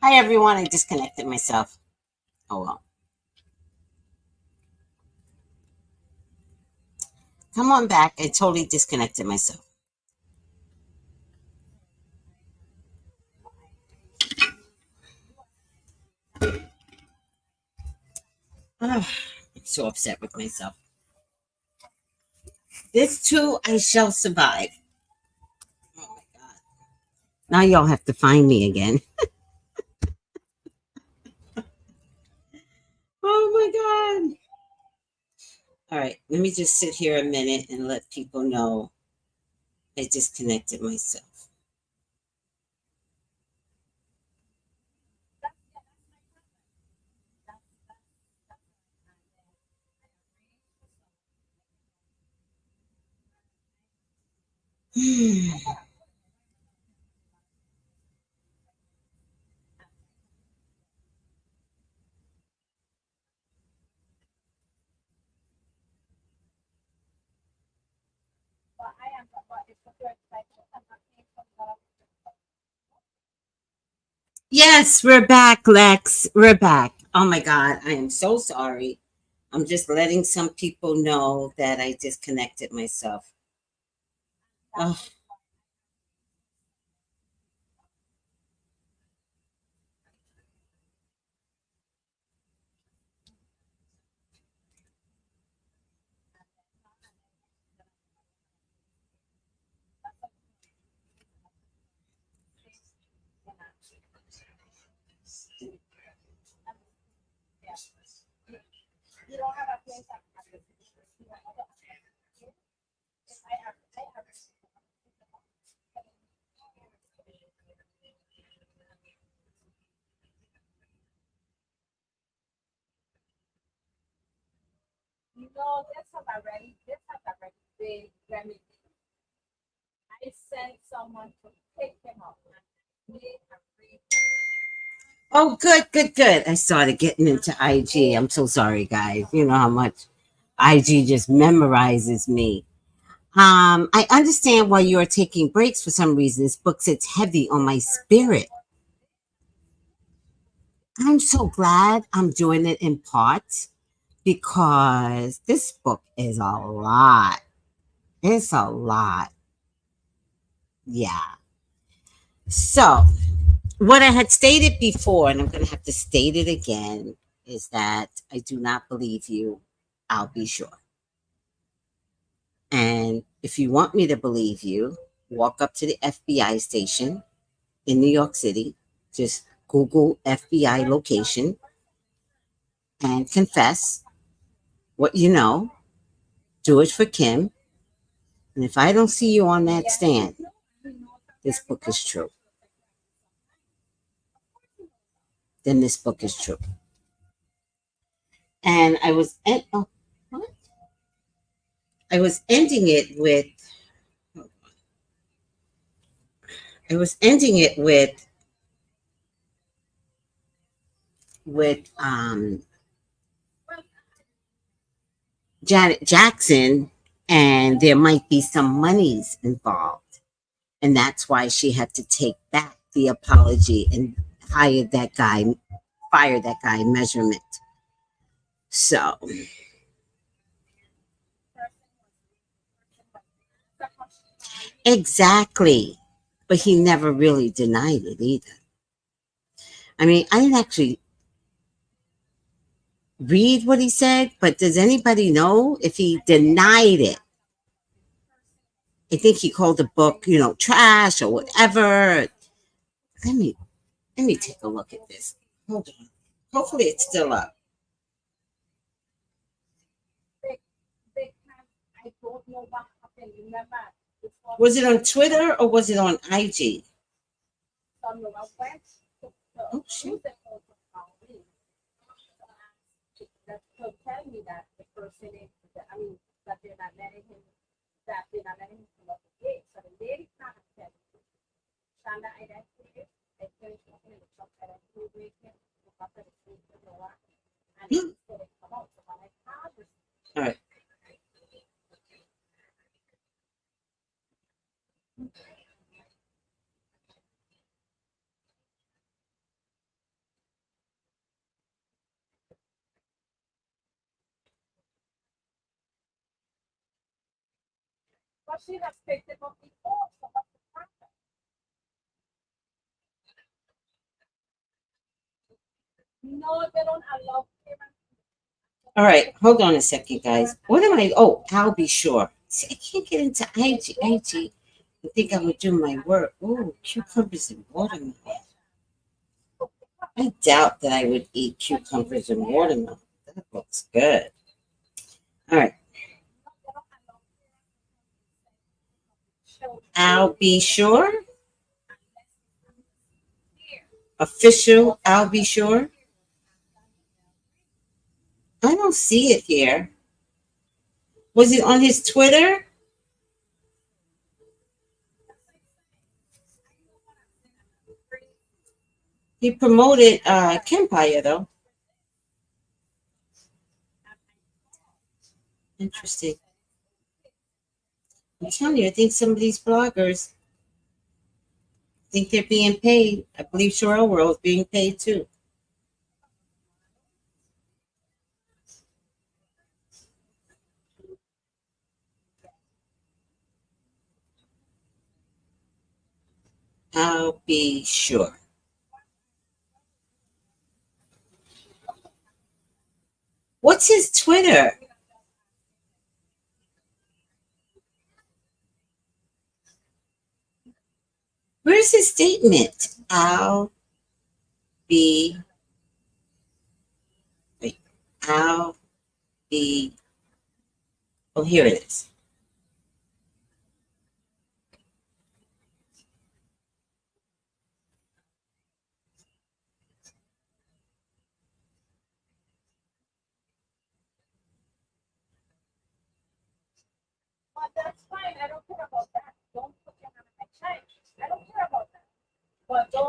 Hi everyone, I disconnected myself. Oh well. Come on back. I totally disconnected myself. I'm so upset with myself. This too, I shall survive. Oh my god. Now y'all have to find me again. Oh my god. All right, let me just sit here a minute and let people know I disconnected myself. Yes, we're back, Lex. We're back. Oh my god, I am so sorry. I'm just letting some people know that I disconnected myself. Oh, oh, good, good, good. I started getting into IG. I'm so sorry, guys. You know how much IG just memorizes me. I understand why you are taking breaks for some reason. This book sits heavy on my spirit. I'm so glad I'm doing it in parts because this book is a lot. It's a lot. Yeah. So, what I had stated before, and I'm going to have to state it again, is that I do not believe you. I'll be sure. And if you want me to believe you, walk up to the FBI station in New York City, just Google FBI location and confess what you know. Do it for Kim. And if I don't see you on that stand, this book is true. Then this book is true. And what? I was ending it with I was ending it with Janet Jackson, and there might be some monies involved, and that's why she had to take back the apology and fire that guy, Measurement. So exactly, but he never really denied it either. I mean, I didn't actually read what he said, but does anybody know if he denied it? I think he called the book, trash or whatever. Let me let me take a look at this. Hold on. Hopefully it's still up. Was it on Twitter or was it on IG? Oh shoot. All right. All right, hold on a second, guys. What am I? Oh, I'll be sure. See, I can't get into IG. IG. I think I would do my work. Oh, cucumbers and watermelon. I doubt that I would eat cucumbers and watermelon. That looks good. All right. I'll be sure. Official, I'll be sure. I don't see it here. Was it on his Twitter? He promoted Kempire, though. Interesting. I'm telling you, I think some of these bloggers think they're being paid. I believe Sherelle World is being paid too. I'll be sure. What's his Twitter? Where's his statement? I'll be. Wait. I'll be. Oh, here it is.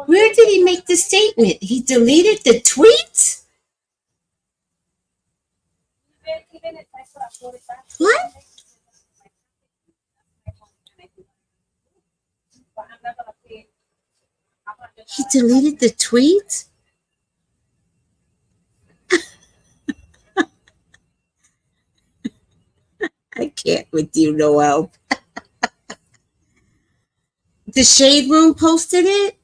Where did he make the statement? He deleted the tweet? What? He deleted the tweet? I can't with you, Noel. The Shade Room posted it?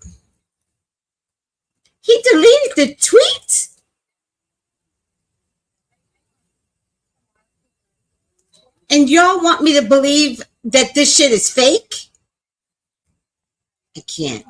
He deleted the tweet? And y'all want me to believe that this shit is fake? I can't.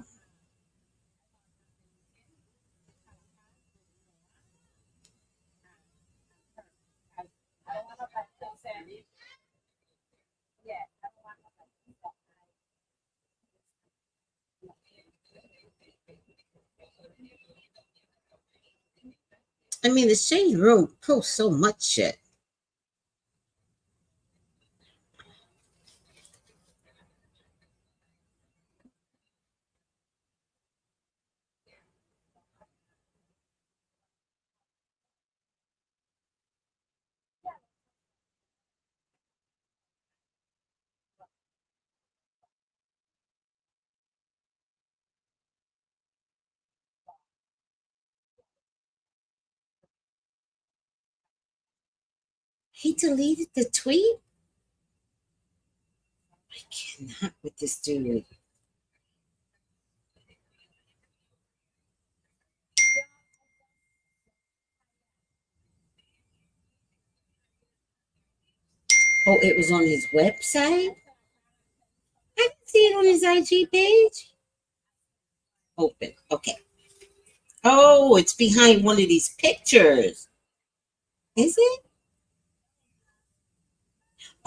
I mean, the Shade Room posts so much shit. He deleted the tweet? I cannot with this dude. Oh, it was on his website? I didn't see it on his IG page. Open. Okay. Oh, it's behind one of these pictures. Is it?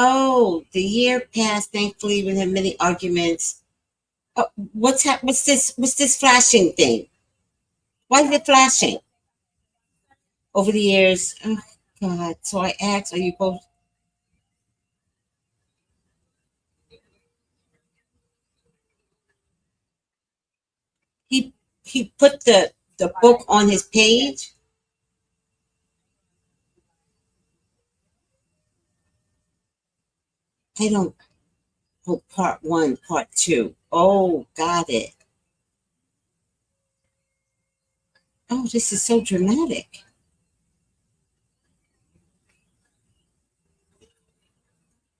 Oh, the year passed, thankfully, we had many arguments. Oh, what's this? What's this flashing thing? Why is it flashing? Over the years. Oh God. So I asked, are you both he he put the book on his page? I don't oh part one, part two. Oh, got it. Oh, this is so dramatic.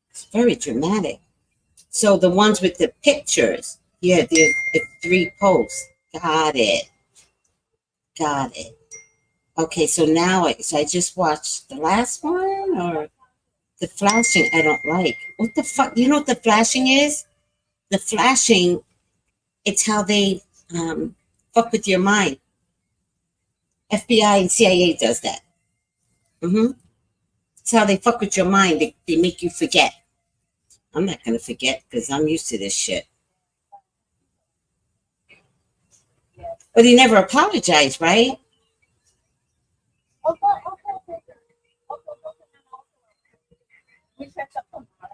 It's very dramatic. So the ones with the pictures, yeah, there's 3 posts. Got it. Got it. Okay, so now so I just watched the last one or the flashing I don't like. What the fuck? You know what the flashing is? The flashing, it's how they fuck with your mind. FBI and CIA does that. Mm-hmm. It's how they fuck with your mind. They make you forget. I'm not gonna forget because I'm used to this shit. But he never apologized, right?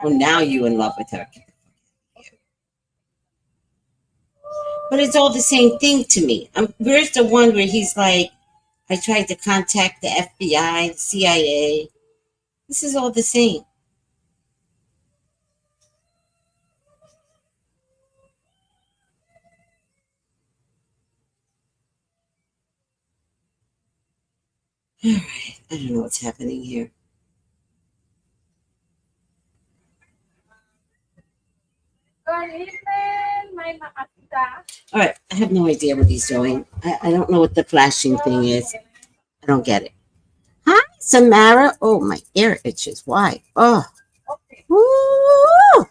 Well, now you in love with her. But it's all the same thing to me. Where's the one where he's like, I tried to contact the FBI, the CIA. This is all the same. All right. I don't know what's happening here. All right. I have no idea what he's doing. I don't know what the flashing thing is. I don't get it. Hi, Samara. Oh, my ear itches. Why? Oh. Woo!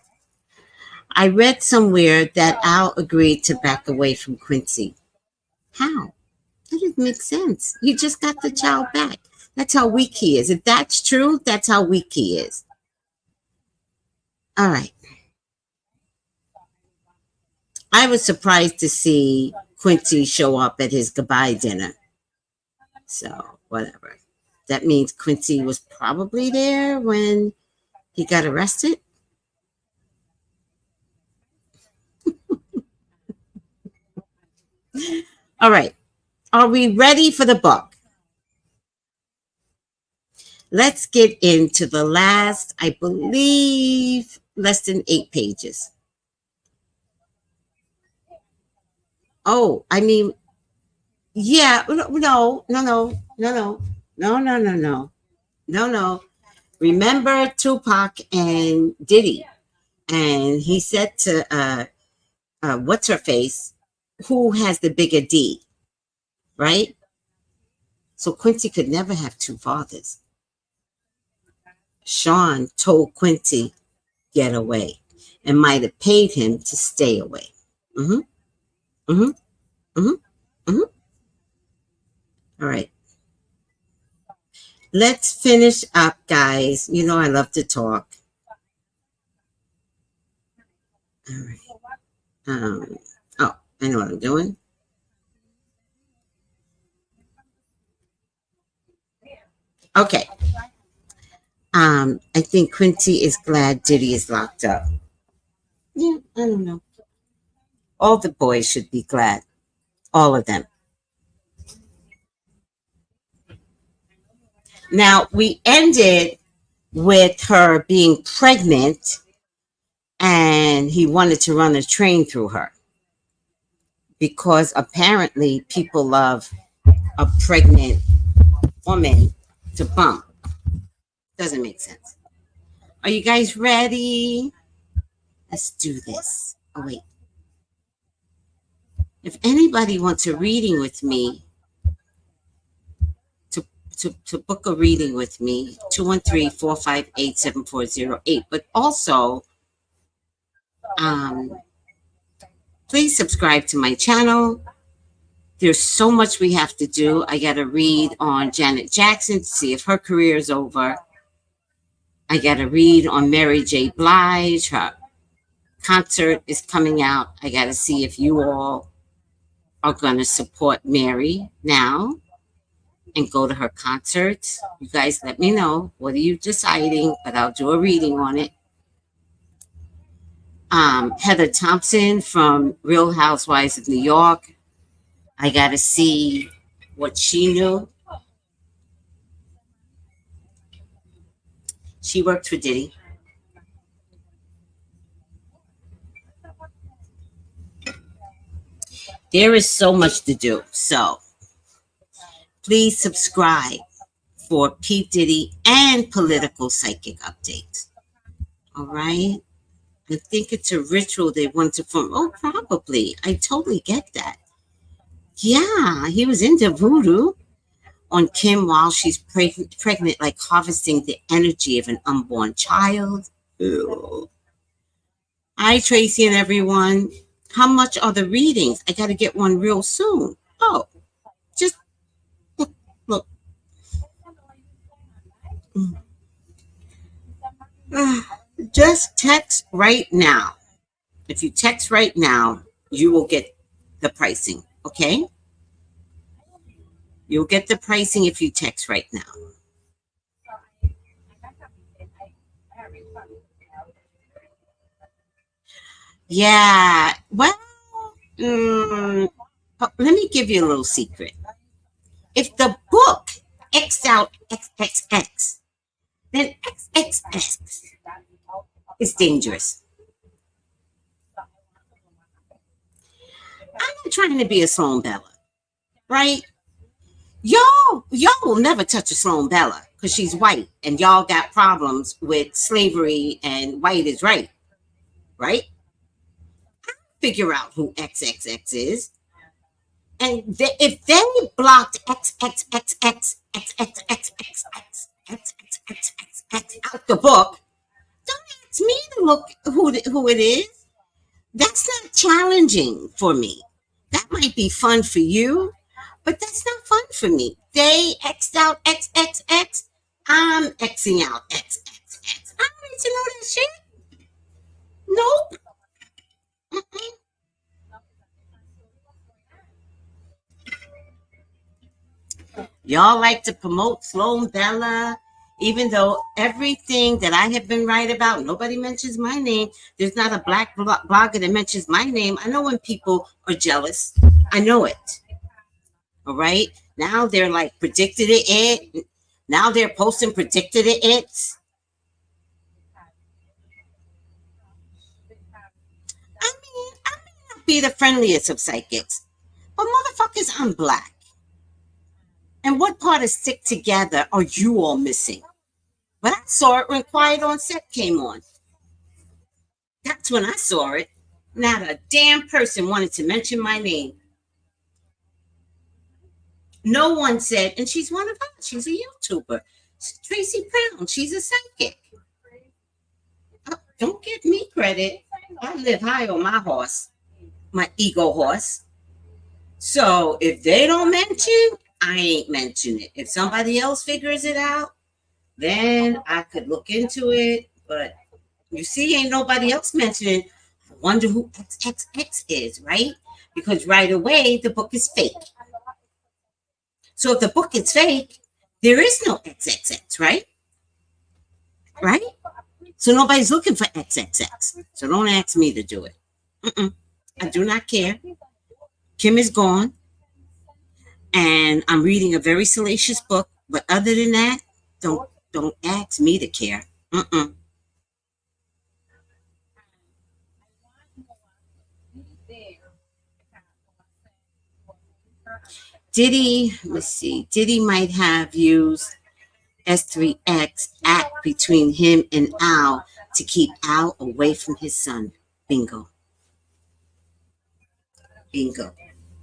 I read somewhere that Al agreed to back away from Quincy. How? That doesn't make sense. You just got the child back. That's how weak he is. If that's true, that's how weak he is. All right. I was surprised to see Quincy show up at his goodbye dinner. So, whatever. That means Quincy was probably there when he got arrested. All right. Are we ready for the book? Let's get into the last, I believe, less than 8 pages. Oh, I mean, yeah, no. Remember Tupac and Diddy, and he said to what's her face, who has the bigger D, right? So Quincy could never have 2 fathers. Sean told Quincy get away, and might have paid him to stay away. Mm-hmm. Mm-hmm. Mm-hmm. Mm-hmm. All right. Let's finish up, guys. You know I love to talk. All right. Oh, I know what I'm doing. Okay. I think Quincy is glad Diddy is locked up. Yeah, I don't know. All the boys should be glad. All of them. Now, we ended with her being pregnant and he wanted to run a train through her because apparently people love a pregnant woman to bump. Doesn't make sense. Are you guys ready? Let's do this. Oh, wait. If anybody wants a reading with me, to book a reading with me, 213-458-7408. But also, um, please subscribe to my channel. There's so much we have to do. I got to read on Janet Jackson to see if her career is over. I got to read on Mary J. Blige. Her concert is coming out. I got to see if you all are going to support Mary now and go to her concerts. You guys let me know. What are you deciding? But I'll do a reading on it. Heather Thompson from Real Housewives of New York. I got to see what she knew. She worked for Diddy. There is so much to do. So please subscribe for P. Diddy and political psychic updates. All right. I think it's a ritual they want to form. Oh, probably. I totally get that. Yeah, he was into voodoo on Kim while she's pregnant, like harvesting the energy of an unborn child. Ew. Hi, Tracy and everyone. How much are the readings? I got to get one real soon. Oh, just look, look. Just text right now. If you text right now, you will get the pricing. Okay? You'll get the pricing if you text right now. Yeah. Well, let me give you a little secret. If the book X out XXX, then XXX is dangerous. I'm not trying to be a Sloan Bella, right? Y'all will never touch a Sloan Bella because she's white and y'all got problems with slavery and white is right, right? Figure out who XXX is. And if they blocked XXXXXXXXXXXX out the book, don't ask me to look who it is. That's not challenging for me. That might be fun for you, but that's not fun for me. They X'd out XXX. I'm Xing out XXX. I don't need to know that shit. Nope. Mm-mm. Y'all like to promote Sloan Bella, even though everything that I have been right about, nobody mentions my name. There's not a black blogger that mentions my name. I know when people are jealous. I know it. All right. Now they're like predicted it. Now they're posting predicted it. I may not be the friendliest of psychics, but motherfuckers, I'm black. And what part of Stick Together are you all missing? But I saw it when Quiet on Set came on. That's when I saw it. Not a damn person wanted to mention my name. No one said, and she's one of us. She's a YouTuber. Tracy Brown. She's a psychic. Oh, don't give me credit. I live high on my horse, my ego horse. So if they don't mention, I ain't mention it. If somebody else figures it out, then I could look into it. But you see, ain't nobody else mentioning. I wonder who XXX is, right? Because right away, the book is fake. So if the book is fake, there is no XXX, right? Right? So nobody's looking for XXX. So don't ask me to do it. I do not care. Kim is gone. And I'm reading a very salacious book. But other than that, don't ask me to care. Diddy, let's see. Diddy might have used S3X act between him and Al to keep Al away from his son. Bingo. Bingo.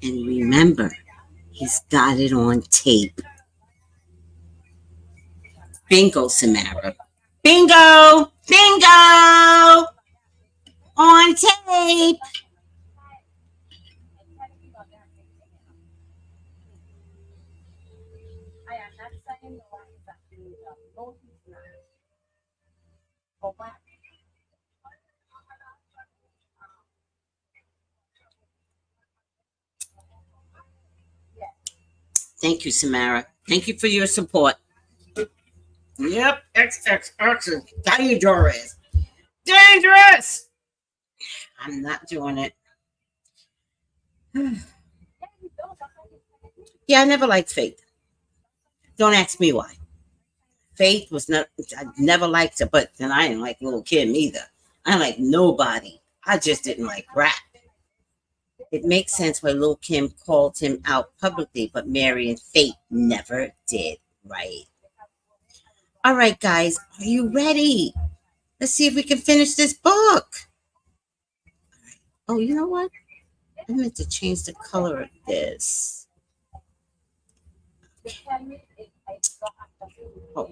And remember, he's got it on tape. Bingo, Samara. Bingo! Bingo! On tape. Thank you, Samara. Thank you for your support. Yep, XXX is dangerous. Dangerous! I'm not doing it. Yeah, I never liked Faith. Don't ask me why. Faith was not, I never liked her, but then I didn't like Little Kim either. I didn't like nobody. I just didn't like rap. It makes sense why Lil Kim called him out publicly, but Mary and Faith never did, right? All right, guys, are you ready? Let's see if we can finish this book. Oh, you know what? I meant to change the color of this. Oh,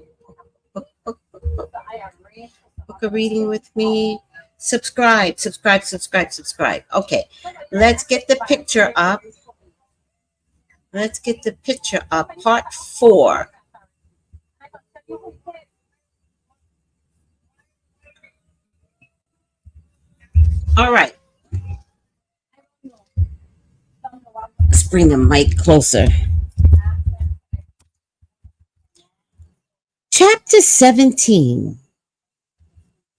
book a reading with me. Subscribe. Okay, let's get the picture up. Let's get the picture up. Part 4. All right. Let's bring the mic closer. Chapter 17.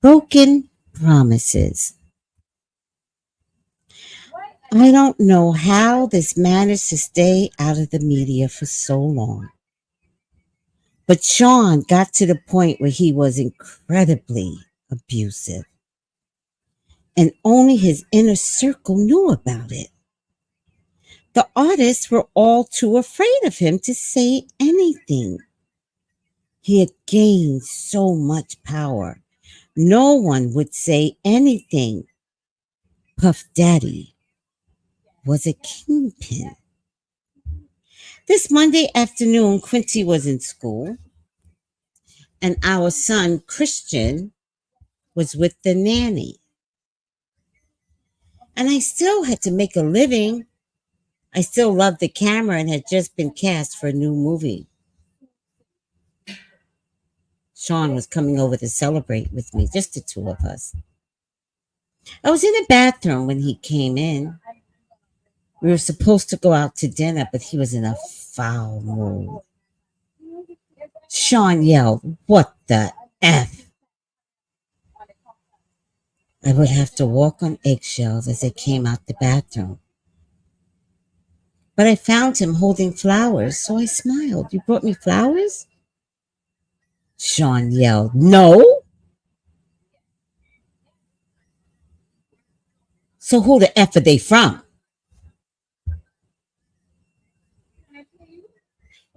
Broken Promises. I don't know how this managed to stay out of the media for so long. But Sean got to the point where he was incredibly abusive. And only his inner circle knew about it. The artists were all too afraid of him to say anything. He had gained so much power. No one would say anything. Puff Daddy was a kingpin. This Monday afternoon, Quincy was in school, and our son, Christian, was with the nanny. And I still had to make a living. I still loved the camera and had just been cast for a new movie. Sean was coming over to celebrate with me, just the two of us. I was in the bathroom when he came in. We were supposed to go out to dinner, but he was in a foul mood. Sean yelled, "What the F?" I would have to walk on eggshells as I came out the bathroom. But I found him holding flowers, so I smiled. "You brought me flowers?" Sean yelled, "No." "So who the F are they from?"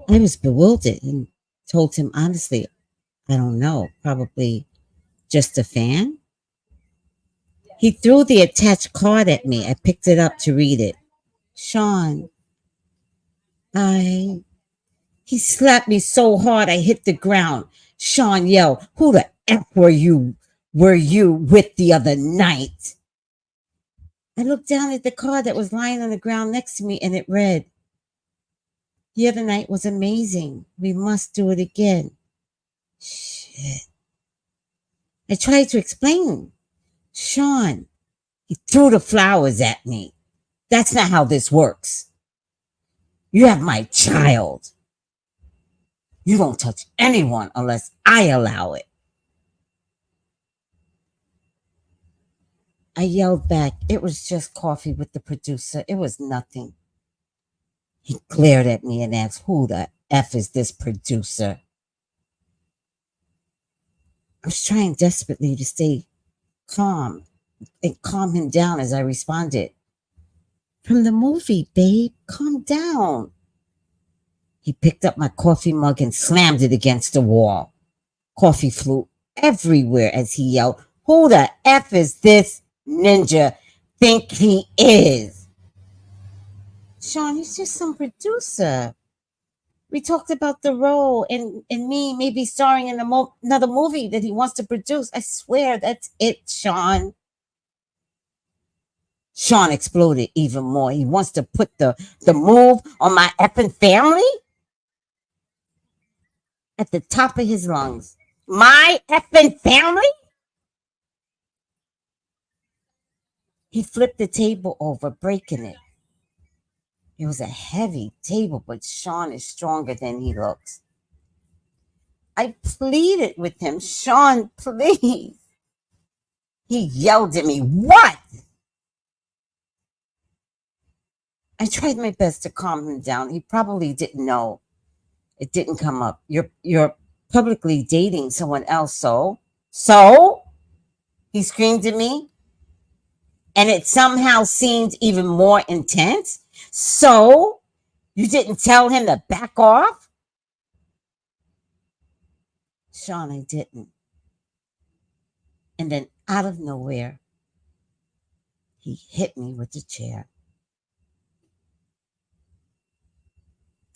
I was bewildered and told him honestly, I don't know, probably just a fan. He threw the attached card at me. I picked it up to read it. "Sean, I..." He slapped me so hard I hit the ground. Sean yelled, "Who the F were you with the other night?" I looked down at the card that was lying on the ground next to me, and it read, "The other night was amazing. We must do it again." Shit. I tried to explain. "Sean," he threw the flowers at me. "That's not how this works. You have my child. You don't touch anyone unless I allow it." I yelled back, "It was just coffee with the producer. It was nothing." He glared at me and asked, "Who the F is this producer?" I was trying desperately to stay calm and calm him down as I responded, "From the movie, babe. Calm down." He picked up my coffee mug and slammed it against the wall. Coffee flew everywhere as he yelled, "Who the F is this ninja think he is?" "Sean, he's just some producer. We talked about the role and me maybe starring in another movie that he wants to produce. I swear that's it, Sean." Sean exploded even more. He wants to put the move on my effing family? At the top of his lungs. My effing family? He flipped the table over, breaking it. It was a heavy table, but Sean is stronger than he looks. I pleaded with him, "Sean, please." He yelled at me, "What?" I tried my best to calm him down. He probably didn't know. It didn't come up. You're publicly dating someone else, so he screamed at me, and it somehow seemed even more intense. "So you didn't tell him to back off?" "Sean, I didn't." And then out of nowhere, He hit me with the chair.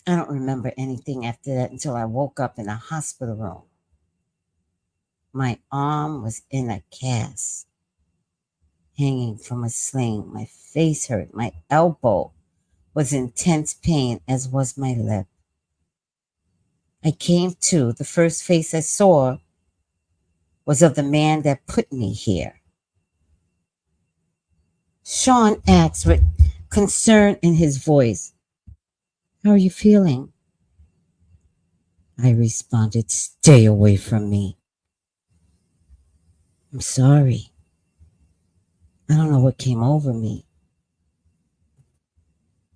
I don't remember anything after that until I woke up in a hospital room. My arm was in a cast, hanging from a sling. My face hurt. My elbow was in intense pain, as was my lip. I came to. The first face I saw was of the man that put me here. Sean asked with concern in his voice, "How are you feeling?" I responded, "Stay away from me. I'm sorry. I don't know what came over me.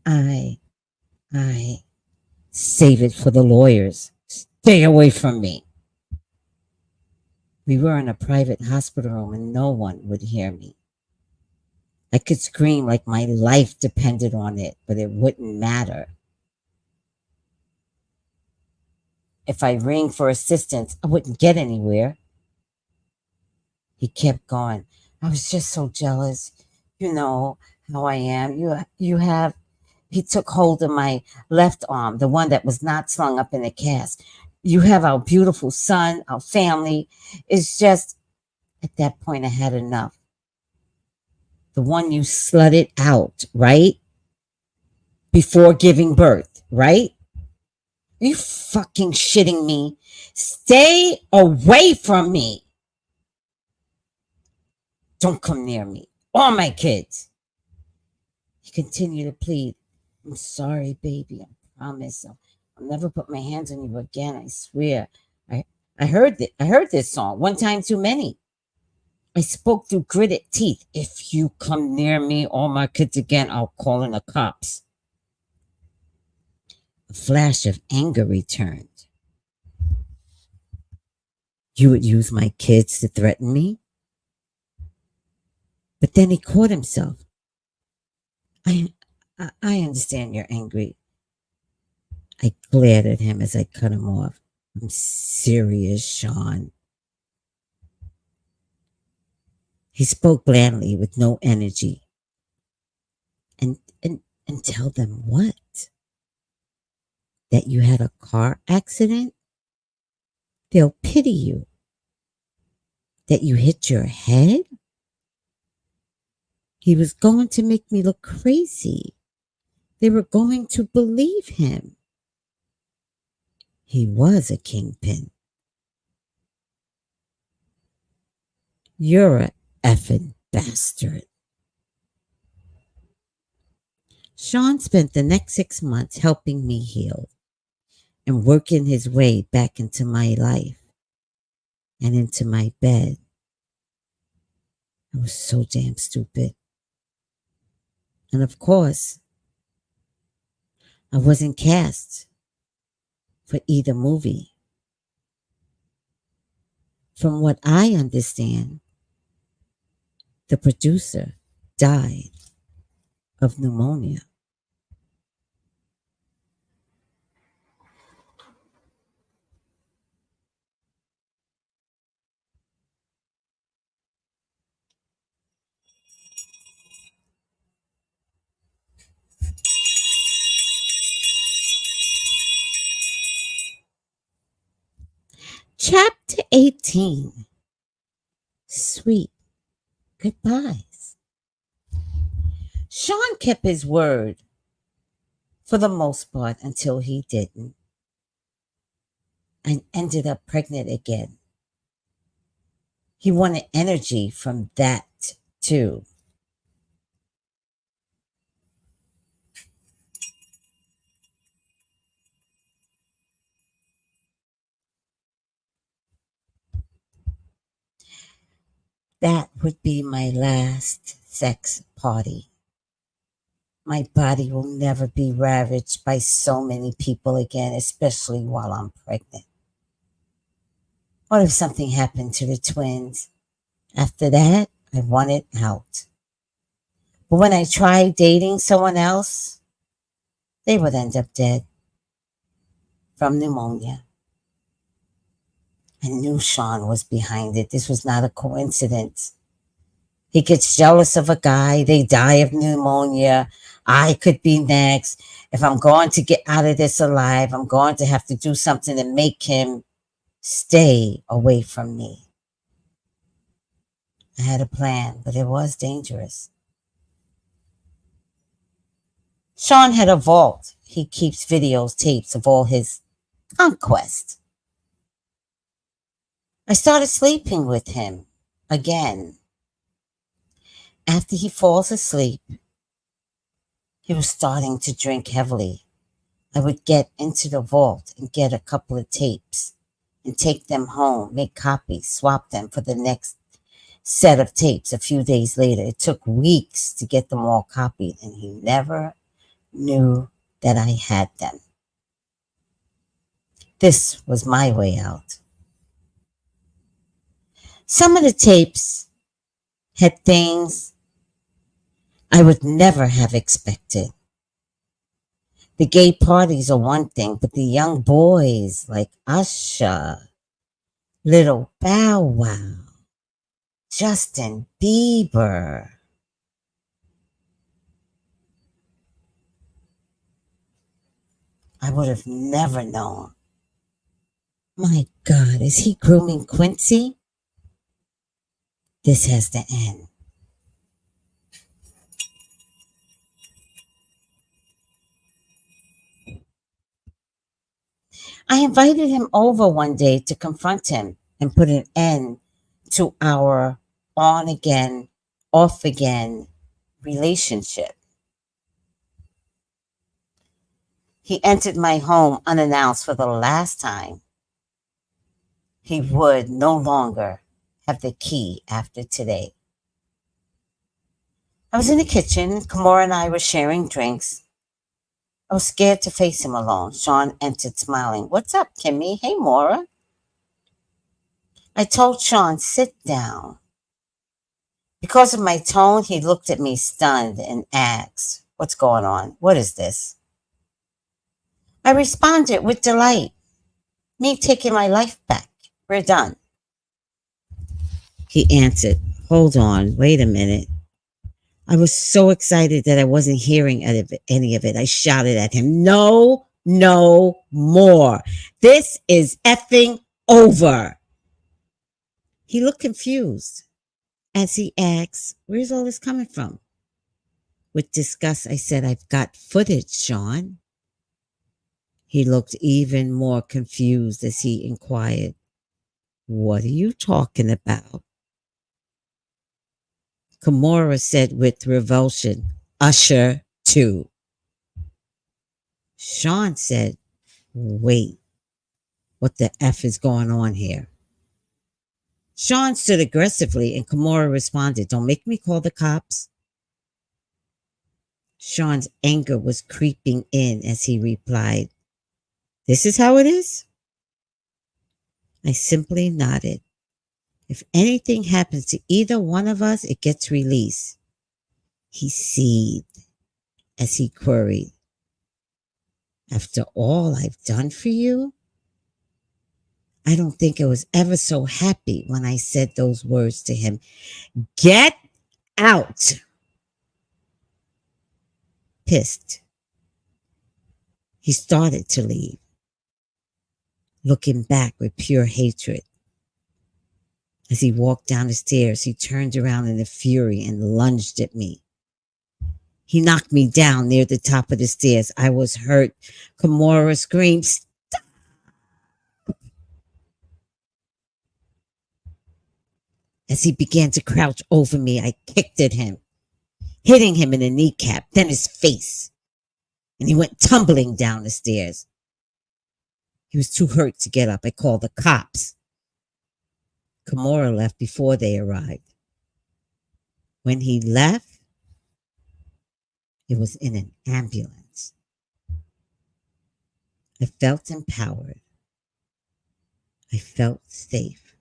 I, I, save it for the lawyers. Stay away from me." We were in a private hospital room and no one would hear me. I could scream like my life depended on it, but it wouldn't matter. If I rang for assistance, I wouldn't get anywhere. He kept going. "I was just so jealous. You know how I am. You have." He took hold of my left arm, the one that was not slung up in a cast. "You have our beautiful son, our family. It's just," at that point I had enough. "The one you slutted out, right? Before giving birth, right? Are you fucking shitting me? Stay away from me. Don't come near me or my kids." He continued to plead. "I'm sorry, baby. I promise. I'll never put my hands on you again. I swear. I I heard this song one time too many. I spoke through gritted teeth. If you come near me or my kids again, I'll call in the cops." A flash of anger returned. "You would use my kids to threaten me?" But then he caught himself. I I understand you're angry." I glared at him as I cut him off. "I'm serious, Sean." He spoke blandly with no energy. And tell them what? That you had a car accident? They'll pity you. That you hit your head? He was going to make me look crazy. They were going to believe him. He was a kingpin. You're a effing bastard. Sean spent the next 6 months helping me heal and working his way back into my life and into my bed. I was so damn stupid. And of course, I wasn't cast for either movie. From what I understand, the producer died of pneumonia. Chapter 18. Sweet goodbyes. Sean kept his word for the most part until he didn't and ended up pregnant again. He wanted energy from that too. That would be my last sex party. My body will never be ravaged by so many people again, especially while I'm pregnant. What if something happened to the twins? After that, I wanted out. But when I tried dating someone else, they would end up dead from pneumonia. I knew Sean was behind it. This was not a coincidence. He gets jealous of a guy, they die of pneumonia. I could be next. If I'm going to get out of this alive, I'm going to have to do something to make him stay away from me. I had a plan, but it was dangerous. Sean had a vault. He keeps videos, tapes of all his conquests. I started sleeping with him again. After he falls asleep, he was starting to drink heavily. I would get into the vault and get a couple of tapes and take them home, make copies, swap them for the next set of tapes a few days later. It took weeks to get them all copied, and he never knew that I had them. This was my way out. Some of the tapes had things I would never have expected. The gay parties are one thing, but the young boys like Usher, Little Bow Wow, Justin Bieber. I would have never known. My God, is he grooming Quincy? This has to end. I invited him over one day to confront him and put an end to our on again, off again relationship. He entered my home unannounced for the last time. He would no longer have the key after today. I was in the kitchen. Kimura and I were sharing drinks. I was scared to face him alone. Sean entered smiling. What's up, Kimmy? Hey, Maura. I told Sean, sit down. Because of my tone, he looked at me stunned and asked, what's going on? What is this? I responded with delight. Me taking my life back. We're done. He answered, hold on, wait a minute. I was so excited that I wasn't hearing any of it. I shouted at him, no, no more. This is effing over. He looked confused as he asked, where's all this coming from? With disgust, I said, I've got footage, Sean. He looked even more confused as he inquired, what are you talking about? Kimura said with revulsion, Usher 2. Sean said, wait, what the F is going on here? Sean stood aggressively and Kimura responded, don't make me call the cops. Sean's anger was creeping in as he replied, this is how it is? I simply nodded. If anything happens to either one of us, it gets released. He seethed as he queried, after all I've done for you? I don't think I was ever so happy when I said those words to him. Get out! Pissed, he started to leave, looking back with pure hatred. As he walked down the stairs, he turned around in a fury and lunged at me. He knocked me down near the top of the stairs. I was hurt. Kimura screamed, stop! As he began to crouch over me, I kicked at him, hitting him in the kneecap, then his face, and he went tumbling down the stairs. He was too hurt to get up. I called the cops. Kimura left before they arrived. When he left, it was in an ambulance. I felt empowered. I felt safe.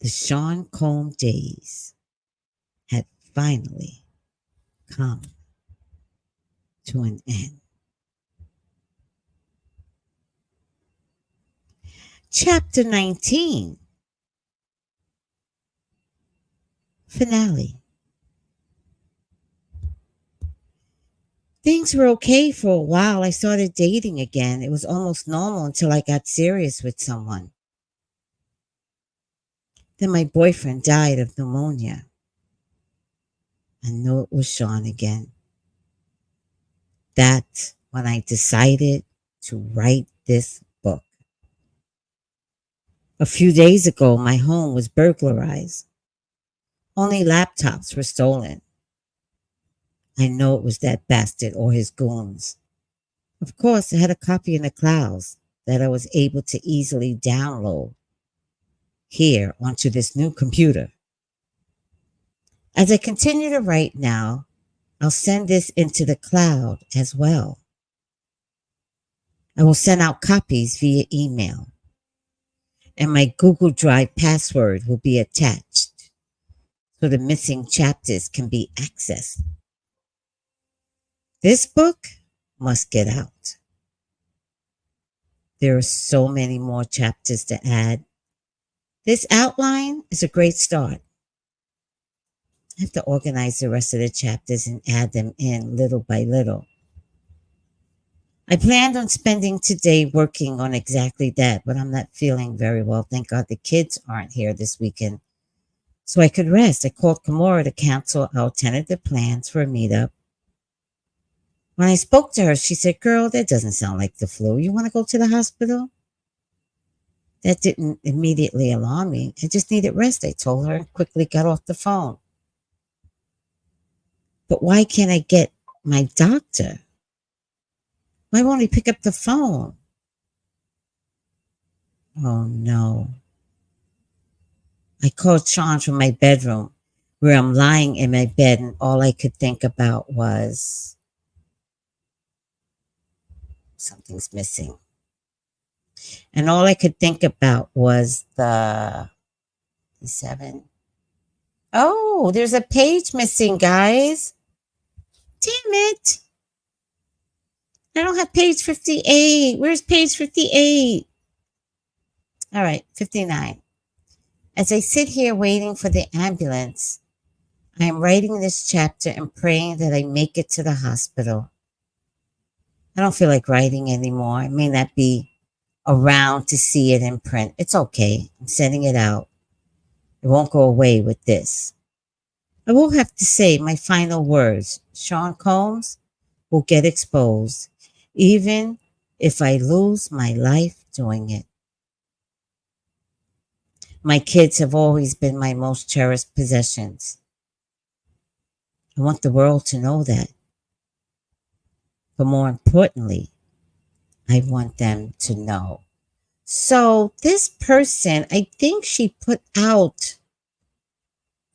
The Sean Combs days had finally come to an end. Chapter 19. Finale. Things were okay for a while. I started dating again. It was almost normal until I got serious with someone. Then my boyfriend died of pneumonia. I knew it was Sean again. That's when I decided to write this book. A few days ago, my home was burglarized. Only laptops were stolen. I know it was that bastard or his goons. Of course, I had a copy in the clouds that I was able to easily download here onto this new computer. As I continue to write now, I'll send this into the cloud as well. I will send out copies via email, and my Google Drive password will be attached so the missing chapters can be accessed. This book must get out. There are so many more chapters to add. This outline is a great start. I have to organize the rest of the chapters and add them in little by little. I planned on spending today working on exactly that, but I'm not feeling very well. Thank God the kids aren't here this weekend, so I could rest. I called Kimura to cancel our tentative plans for a meetup. When I spoke to her, she said, "Girl, that doesn't sound like the flu. You want to go to the hospital?" That didn't immediately alarm me. I just needed rest, I told her, and quickly got off the phone. But why can't I get my doctor? Why won't he pick up the phone? Oh no. I called Sean from my bedroom where I'm lying in my bed, and all I could think about was something's missing. And all I could think about was the 7. Oh, there's a page missing, guys. Damn it. I don't have page 58. Where's page 58? All right, 59. As I sit here waiting for the ambulance, I am writing this chapter and praying that I make it to the hospital. I don't feel like writing anymore. I may not be around to see it in print. It's okay. I'm sending it out. It won't go away with this. I will have to say my final words. Sean Combs will get exposed, even if I lose my life doing it. My kids have always been my most cherished possessions. I want the world to know that. But more importantly, I want them to know. So this person, I think she put out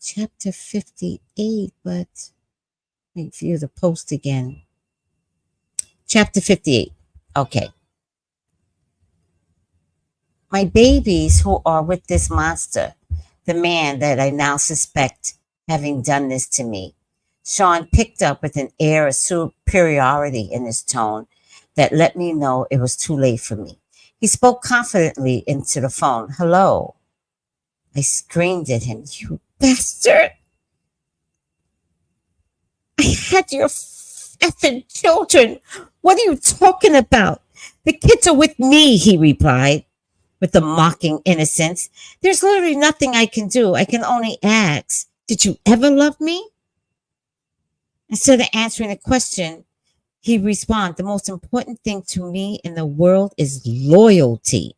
chapter 58, but let me view the post again. Chapter 58. Okay. My babies who are with this monster, the man that I now suspect having done this to me. Sean picked up with an air of superiority in his tone that let me know it was too late for me. He spoke confidently into the phone. "Hello." I screamed at him. "You bastard. I had your effing children. What are you talking about?" "The kids are with me," he replied with a mocking innocence. "There's literally nothing I can do. I can only ask, did you ever love me?" Instead of answering the question, he responded, "The most important thing to me in the world is loyalty."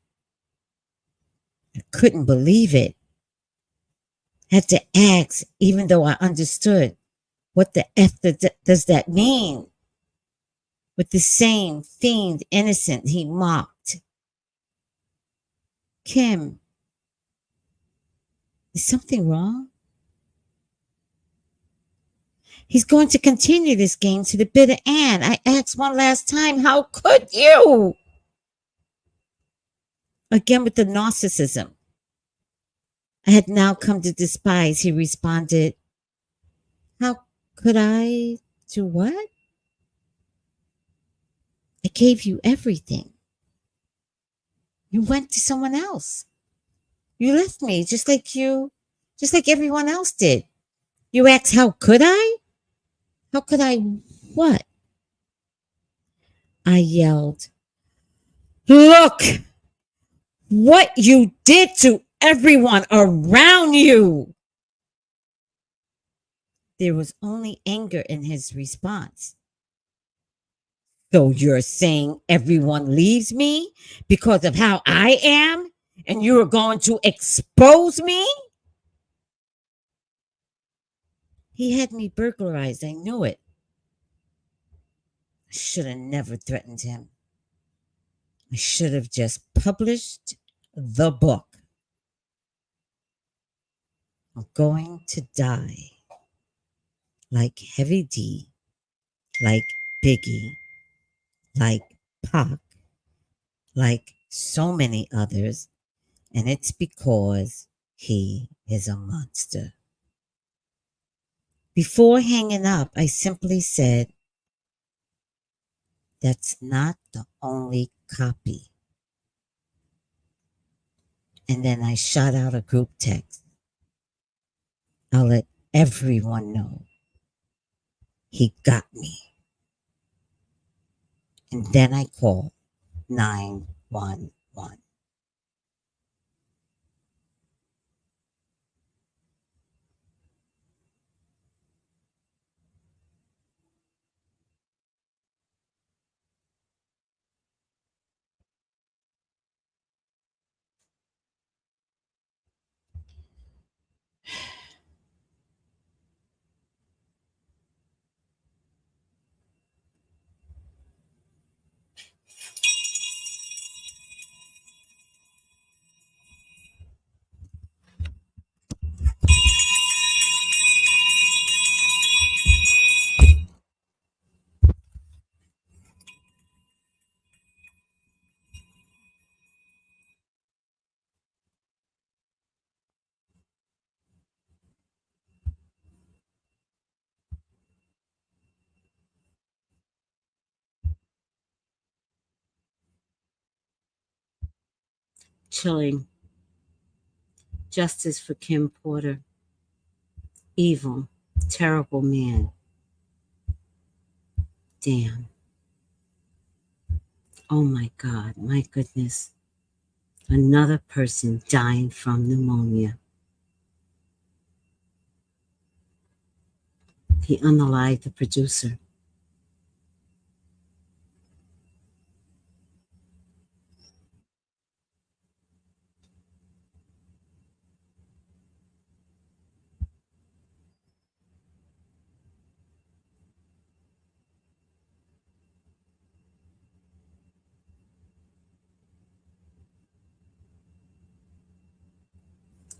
I couldn't believe it. Had to ask, even though I understood. What the F does that mean? With the same feigned innocence, he mocked. "Kim, is something wrong?" "He's going to continue this game to the bitter end. I asked one last time, how could you?" Again with the narcissism I had now come to despise, he responded, "How could I do what? I gave you everything. You went to someone else. You left me just like everyone else did. You ask, how could I? How could I what? I yelled, look what you did to everyone around you. There was only anger in his response. So you're saying everyone leaves me because of how I am? And you are going to expose me? He had me burglarized. I knew it. I should have never threatened him. I should have just published the book. I'm going to die like Heavy D, like Biggie, like Pac, like so many others, and it's because he is a monster. Before hanging up, I simply said, that's not the only copy. And then I shot out a group text. I'll let everyone know he got me. And then I called 911. Chilling. Justice for Kim Porter. Evil. Terrible man. Damn. Oh my God. My goodness. Another person dying from pneumonia. He unalived the producer.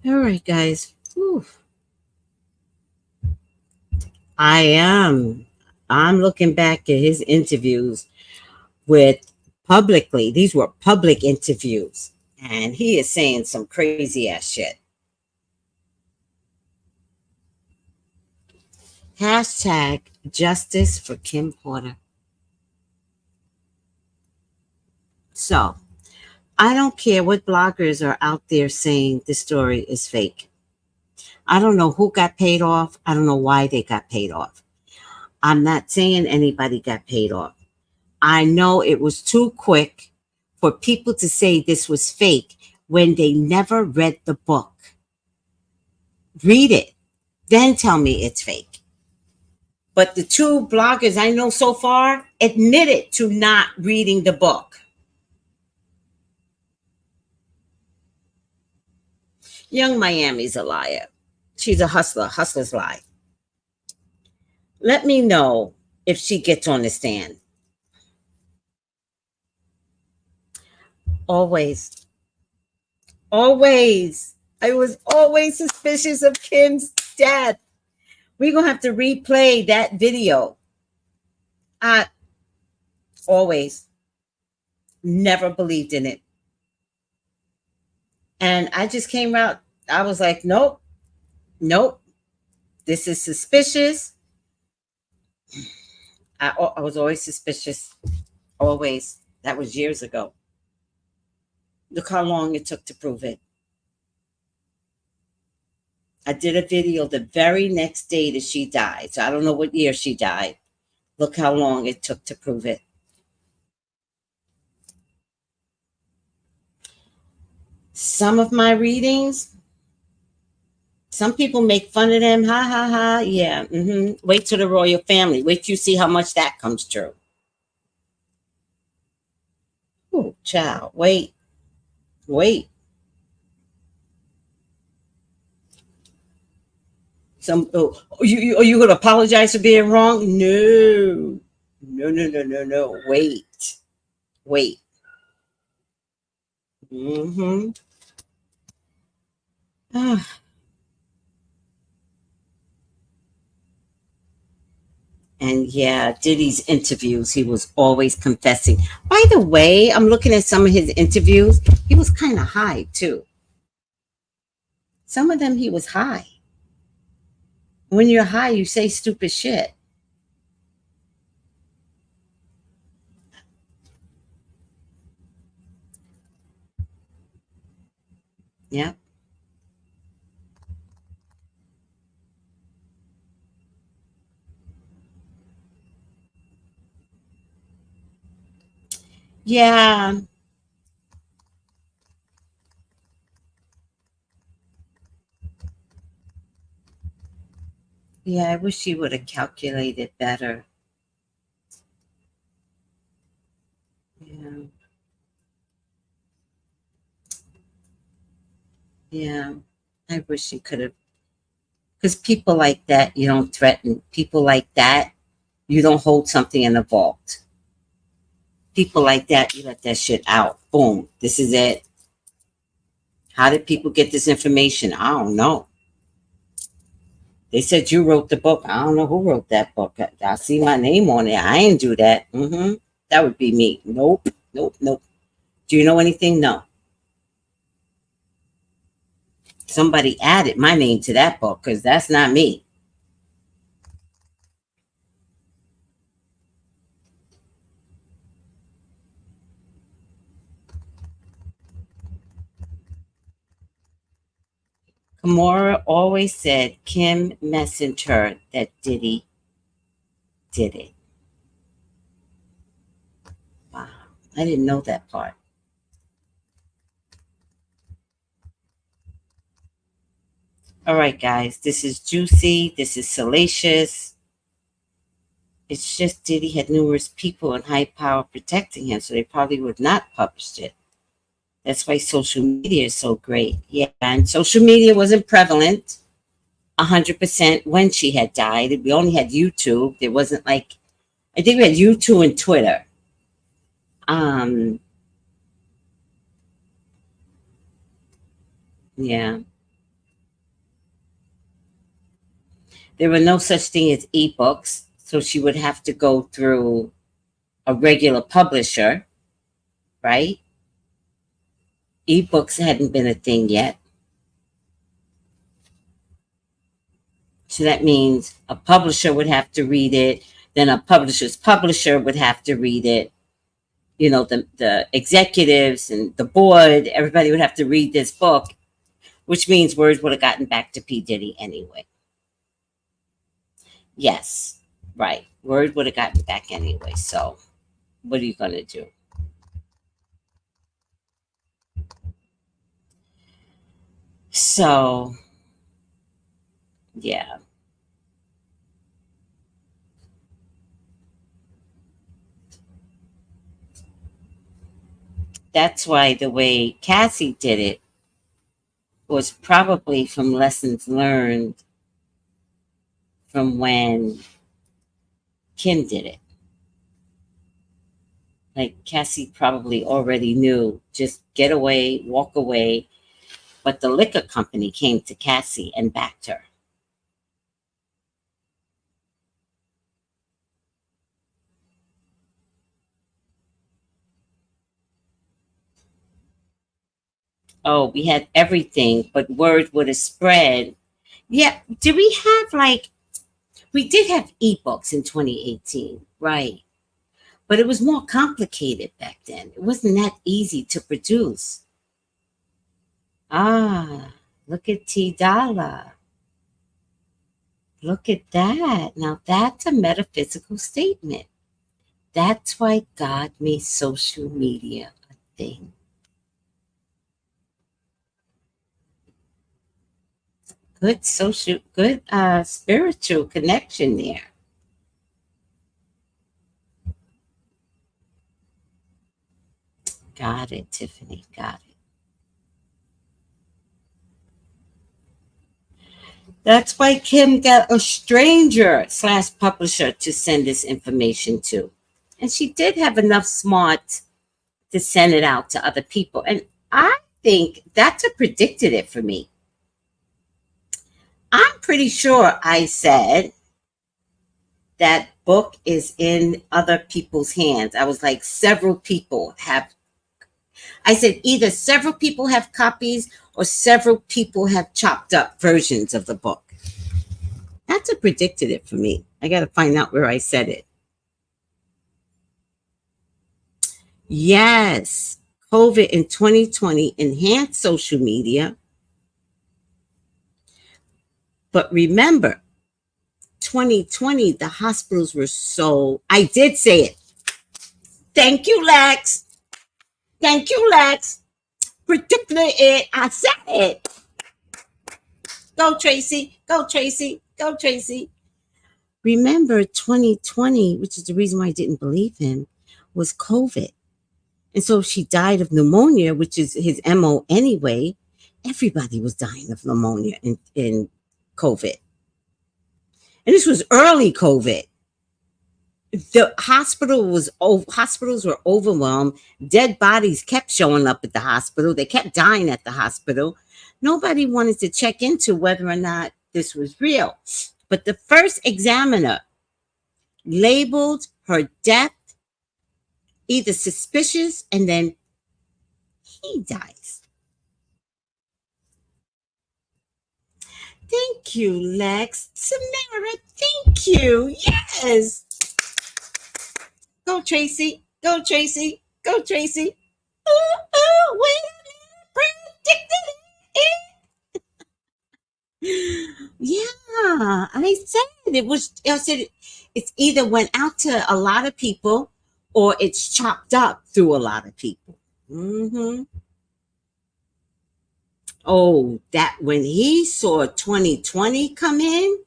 All right, guys. Whew. I am. I'm looking back at his interviews with publicly. These were public interviews. And he is saying some crazy ass shit. Hashtag justice for Kim Porter. So I don't care what bloggers are out there saying the story is fake. I don't know who got paid off. I don't know why they got paid off. I'm not saying anybody got paid off. I know it was too quick for people to say this was fake when they never read the book. Read it, then tell me it's fake. But the two bloggers I know so far admitted to not reading the book. Young Miami's a liar. She's a hustler. Hustlers lie. Let me know if she gets on the stand. Always, always. I was always suspicious of Kim's death. We're going to have to replay that video. I always never believed in it. And I just came out. I was like, nope, nope. This is suspicious. I was always suspicious. Always. That was years ago. Look how long it took to prove it. I did a video the very next day that she died. So I don't know what year she died. Look how long it took to prove it. Some of my readings, some people make fun of them. Ha ha ha. Yeah. Wait till the royal family. Wait till you see how much that comes true. Oh, child. Wait. Wait. Are you gonna apologize for being wrong? No. No, no, no, no, no. Wait. Wait. Mm-hmm. Ah, and yeah, Diddy's interviews, he was always confessing. By the way, I'm looking at some of his interviews. He was kind of high too. Some of them he was high. When you're high, you say stupid shit. Yeah. Yeah. Yeah. I wish he would have calculated better. Yeah. Yeah. I wish he could have. Because people like that, you don't threaten. People like that, you don't hold something in a vault. People like that, you let that shit out. Boom. This is it. How did people get this information? I don't know. They said you wrote the book. I don't know who wrote that book. I see my name on it. I ain't do that. That would be me. Nope. Nope. Nope. Do you know anything? No. Somebody added my name to that book because that's not me. Kimura always said Kim Messenger that Diddy did it. Wow. I didn't know that part. All right, guys. This is juicy. This is salacious. It's just Diddy had numerous people in high power protecting him, so they probably would not publish it. That's why social media is so great. Yeah, and social media wasn't prevalent 100% when she had died. We only had YouTube. There wasn't like, I think we had YouTube and Twitter. Um, yeah, there were no such thing as ebooks, so she would have to go through a regular publisher, right? Ebooks hadn't been a thing yet. So that means a publisher would have to read it, then a publisher's publisher would have to read it. You know, the executives and the board, everybody would have to read this book, which means words would have gotten back to P. Diddy anyway. Yes, right. Word would have gotten back anyway. So what are you going to do? So, yeah, that's why the way Cassie did it was probably from lessons learned from when Kim did it. Like Cassie probably already knew, just get away, walk away. But the liquor company came to Cassie and backed her. Oh, we had everything, but word would have spread. Yeah, did we have like, we did have ebooks in 2018, right? But it was more complicated back then. It wasn't that easy to produce. Ah, look at T Dollar. Look at that. Now that's a metaphysical statement. That's why God made social media a thing. Good social, good spiritual connection there. Got it, Tiffany. Got it. That's why Kim got a stranger slash publisher to send this information to. And she did have enough smart to send it out to other people. And I think that's what predicted it for me. I'm pretty sure I said that book is in other people's hands. I was like, several people have. I said either several people have copies or several people have chopped up versions of the book. That's what predicted it for me. I got to find out where I said it. Yes, COVID in 2020 enhanced social media. But remember, 2020, the hospitals were so. I did say it. Thank you, Lex. Thank you, Lex. Predicted it. I said it. Go, Tracy. Go, Tracy. Go, Tracy. Remember, 2020, which is the reason why I didn't believe him, was COVID. And so if she died of pneumonia, which is his MO anyway, everybody was dying of pneumonia in COVID. And this was early COVID. The hospitals were overwhelmed. Dead bodies kept showing up at the hospital. They kept dying at the hospital. Nobody wanted to check into whether or not this was real. But the first examiner labeled her death either suspicious, and then he dies. Thank you, Lex. Samara, thank you. Yes. Go, Tracy. Go, Tracy. Go, Tracy. Wait a minute. Predicted it. Yeah, I said it was. I said it's either went out to a lot of people or it's chopped up through a lot of people. Mm-hmm. Oh, that when he saw 2020 come in,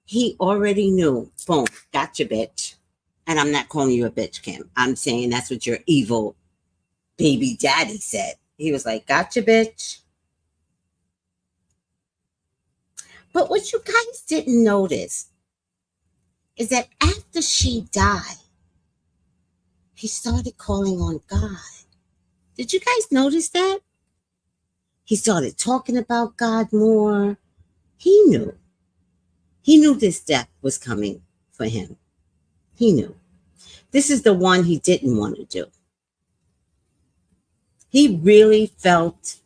he already knew. Boom, gotcha, bitch. And I'm not calling you a bitch, Kim. I'm saying that's what your evil baby daddy said. He was like, gotcha, bitch. But what you guys didn't notice is that after she died, he started calling on God. Did you guys notice that? He started talking about God more. He knew. He knew this death was coming for him. He knew. This is the one he didn't want to do. He really felt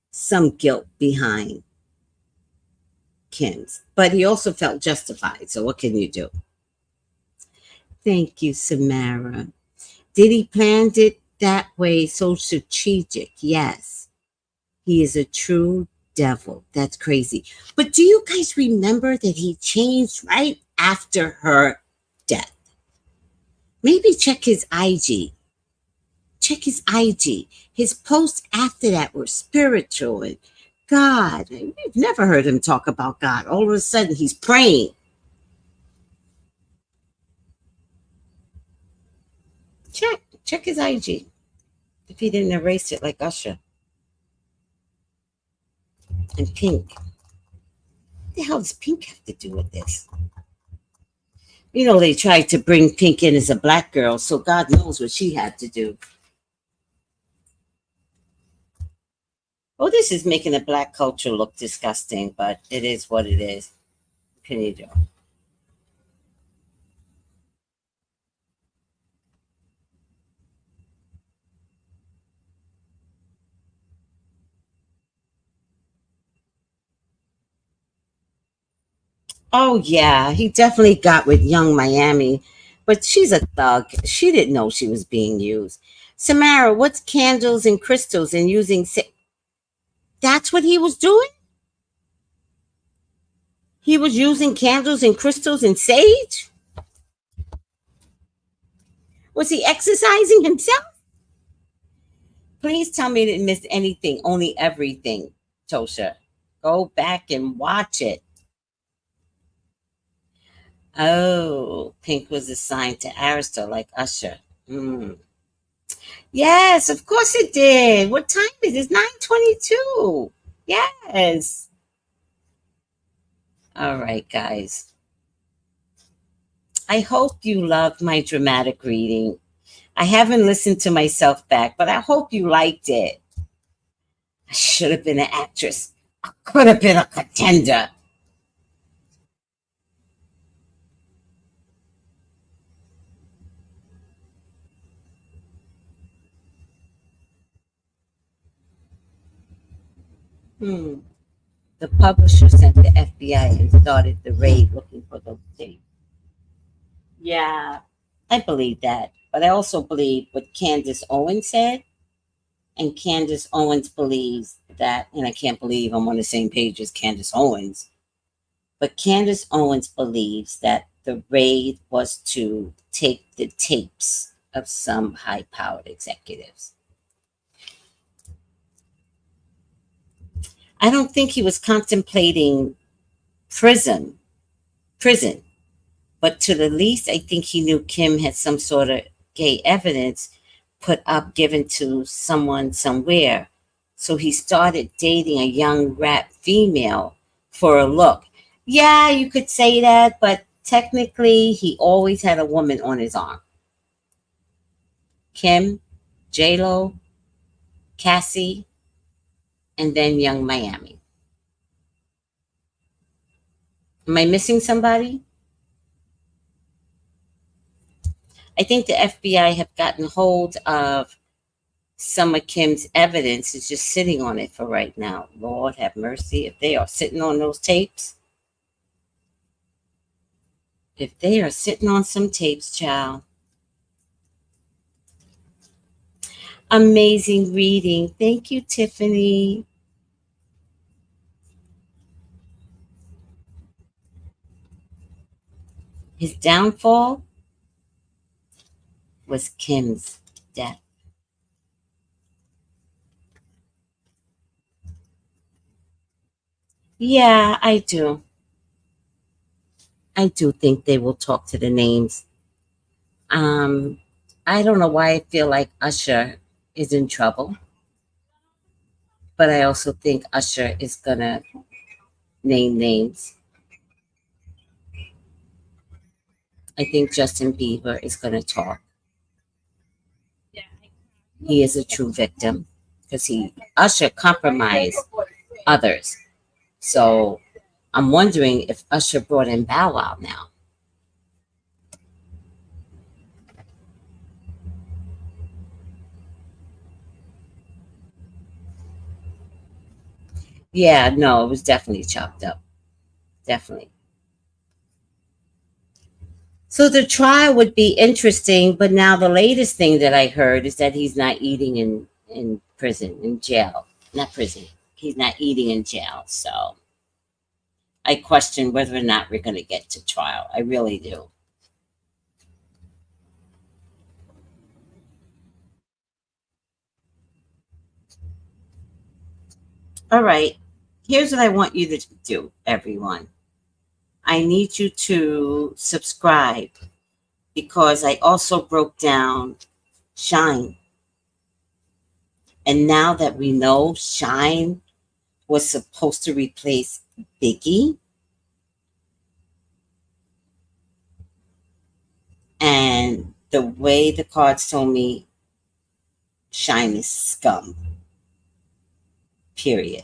some guilt behind Kim's, but he also felt justified. So what can you do? Thank you, Samara. Diddy planned it that way, so strategic. Yes, he is a true devil. That's crazy. But do you guys remember that he changed right after her death? Maybe check his IG. Check his IG. His posts after that were spiritual and God. We've never heard him talk about God. All of a sudden, he's praying. Check his IG. If he didn't erase it like Usher. And Pink. What the hell does Pink have to do with this? You know, they tried to bring Pink in as a black girl, so God knows what she had to do. Oh, this is making the black culture look disgusting, but it is what it is. What can you do? Oh, yeah, he definitely got with Young Miami, but she's a thug. She didn't know she was being used. Samara, what's candles and crystals and using. That's what he was doing? He was using candles and crystals and sage? Was he exercising himself? Please tell me I didn't miss anything, only everything, Tosha. Go back and watch it. Oh, Pink was assigned to Aristotle like Usher. Mm. Yes, of course it did. What time is it? It's 9:22. Yes. All right, guys. I hope you loved my dramatic reading. I haven't listened to myself back, but I hope you liked it. I should have been an actress. I could have been a contender. Hmm. The publisher sent the FBI and started the raid looking for those tapes. Yeah, I believe that. But I also believe what Candace Owens said. And Candace Owens believes that, and I can't believe I'm on the same page as Candace Owens, but Candace Owens believes that the raid was to take the tapes of some high powered executives. I don't think he was contemplating prison, prison, but to the least, I think he knew Kim had some sort of gay evidence put up given to someone somewhere. So he started dating a young rap female for a look. Yeah, you could say that, but technically, he always had a woman on his arm. Kim, J-Lo, Cassie, and then Young Miami. Am I missing somebody? I think the FBI have gotten hold of some of Kim's evidence is just sitting on it for right now. Lord have mercy. If they are sitting on those tapes, if they are sitting on some tapes, child. Amazing reading. Thank you, Tiffany. His downfall was Kim's death. Yeah, I do. I do think they will talk to the names. Um, I don't know why I feel like Usher is in trouble, but I also think Usher is gonna name names. I think Justin Bieber is gonna talk. He is a true victim because he Usher compromised others. So I'm wondering if Usher brought in Bow Wow now. Yeah, no, it was definitely chopped up. Definitely. So the trial would be interesting, but now the latest thing that I heard is that he's not eating in prison, in jail. Not prison. He's not eating in jail. So I question whether or not we're going to get to trial. I really do. All right. Here's what I want you to do, everyone. I need you to subscribe because I also broke down Shine. And now that we know Shine was supposed to replace Biggie, and the way the cards told me, Shine is scum, period.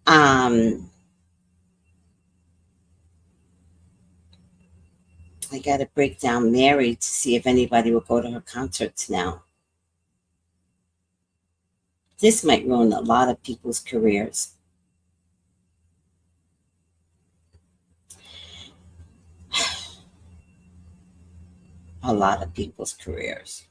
Um, I got to break down Mary to see if anybody will go to her concerts now. This might ruin a lot of people's careers. A lot of people's careers.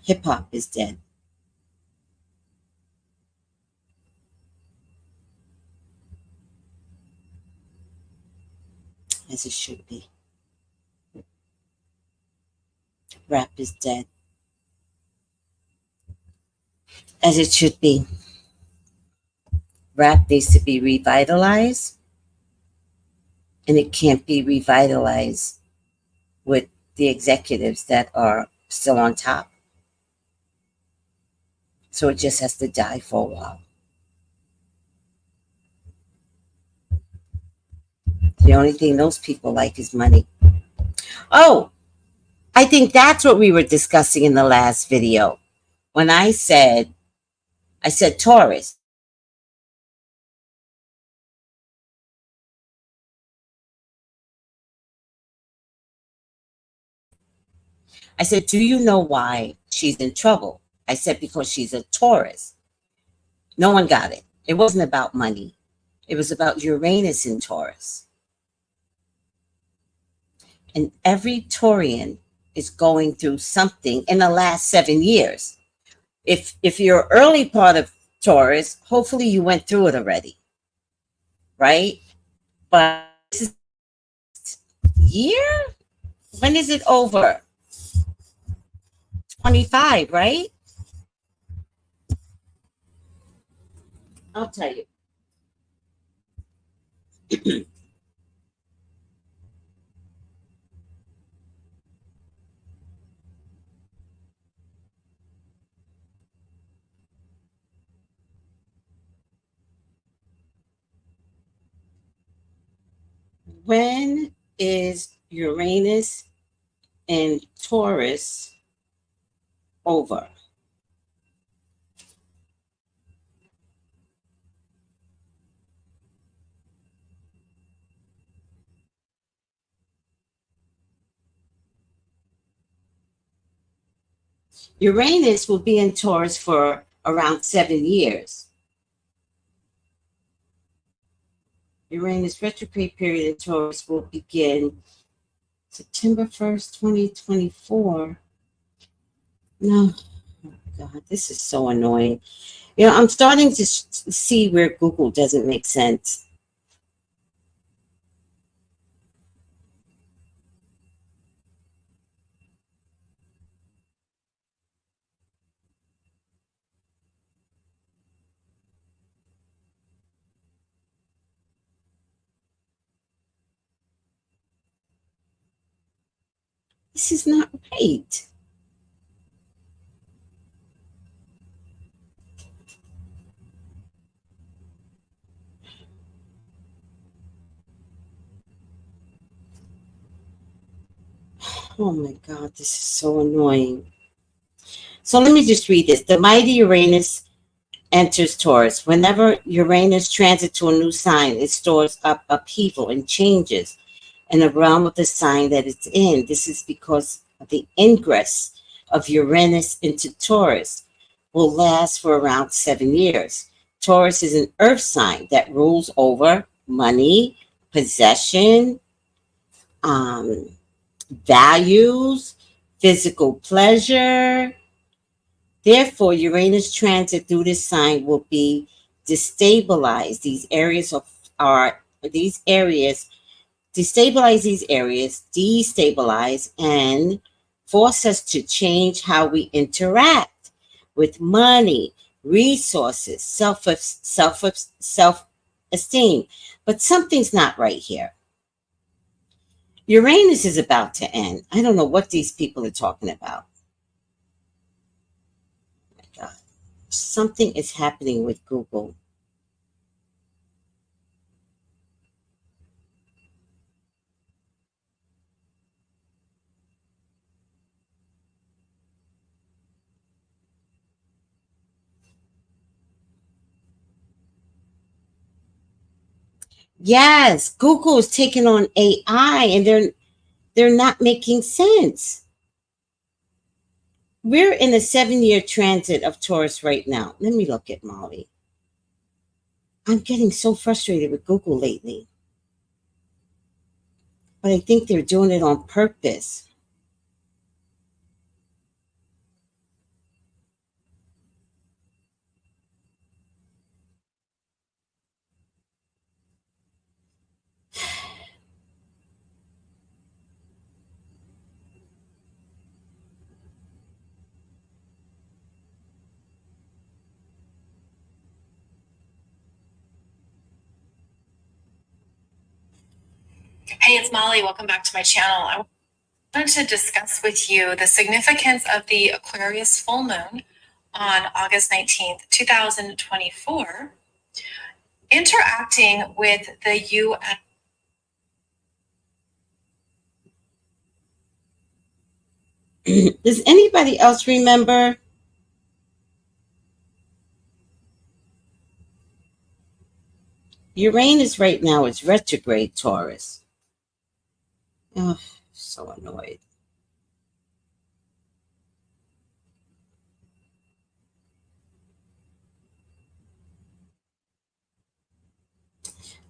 Hip hop is dead, as it should be. Rap is dead, as it should be. Rap needs to be revitalized, and it can't be revitalized with the executives that are still on top. So it just has to die for a while. The only thing those people like is money. Oh, I think that's what we were discussing in the last video. When I said Taurus. I said, do you know why she's in trouble? I said, because she's a Taurus. No one got it. It wasn't about money. It was about Uranus in Taurus. And every Taurian is going through something in the last 7 years. If you're early part of Taurus, hopefully you went through it already, right? But this is year? When is it over? 25, right? I'll tell you. When is Uranus in Taurus over? Uranus will be in Taurus for around 7 years. Uranus retrograde period in Taurus will begin September 1st, 2024. No, oh God, this is so annoying. You know, I'm starting to see where Google doesn't make sense. This is not right. Oh my God, this is so annoying. So let me just read this. The mighty Uranus enters Taurus. Whenever Uranus transits to a new sign, it stores up upheaval and changes in the realm of the sign that it's in. This is because of the ingress of Uranus into Taurus will last for around 7 years. Taurus is an earth sign that rules over money, possession, um, values, physical pleasure. Therefore, Uranus transit through this sign will be destabilized. These areas destabilize these areas, destabilize, and force us to change how we interact with money, resources, self esteem. But something's not right here. Uranus is about to end. I don't know what these people are talking about. Oh my God. Something is happening with Google. Yes, Google is taking on AI and they're not making sense. We're in a 7 year transit of Taurus right now. Let me look at Molly. I'm getting so frustrated with Google lately, but I think they're doing it on purpose. Hey, it's Molly. Welcome back to my channel. I wanted to discuss with you the significance of the Aquarius full moon on August 19th, 2024, interacting with the UN. Does anybody else remember? Uranus right now is retrograde Taurus. Oh, so annoyed.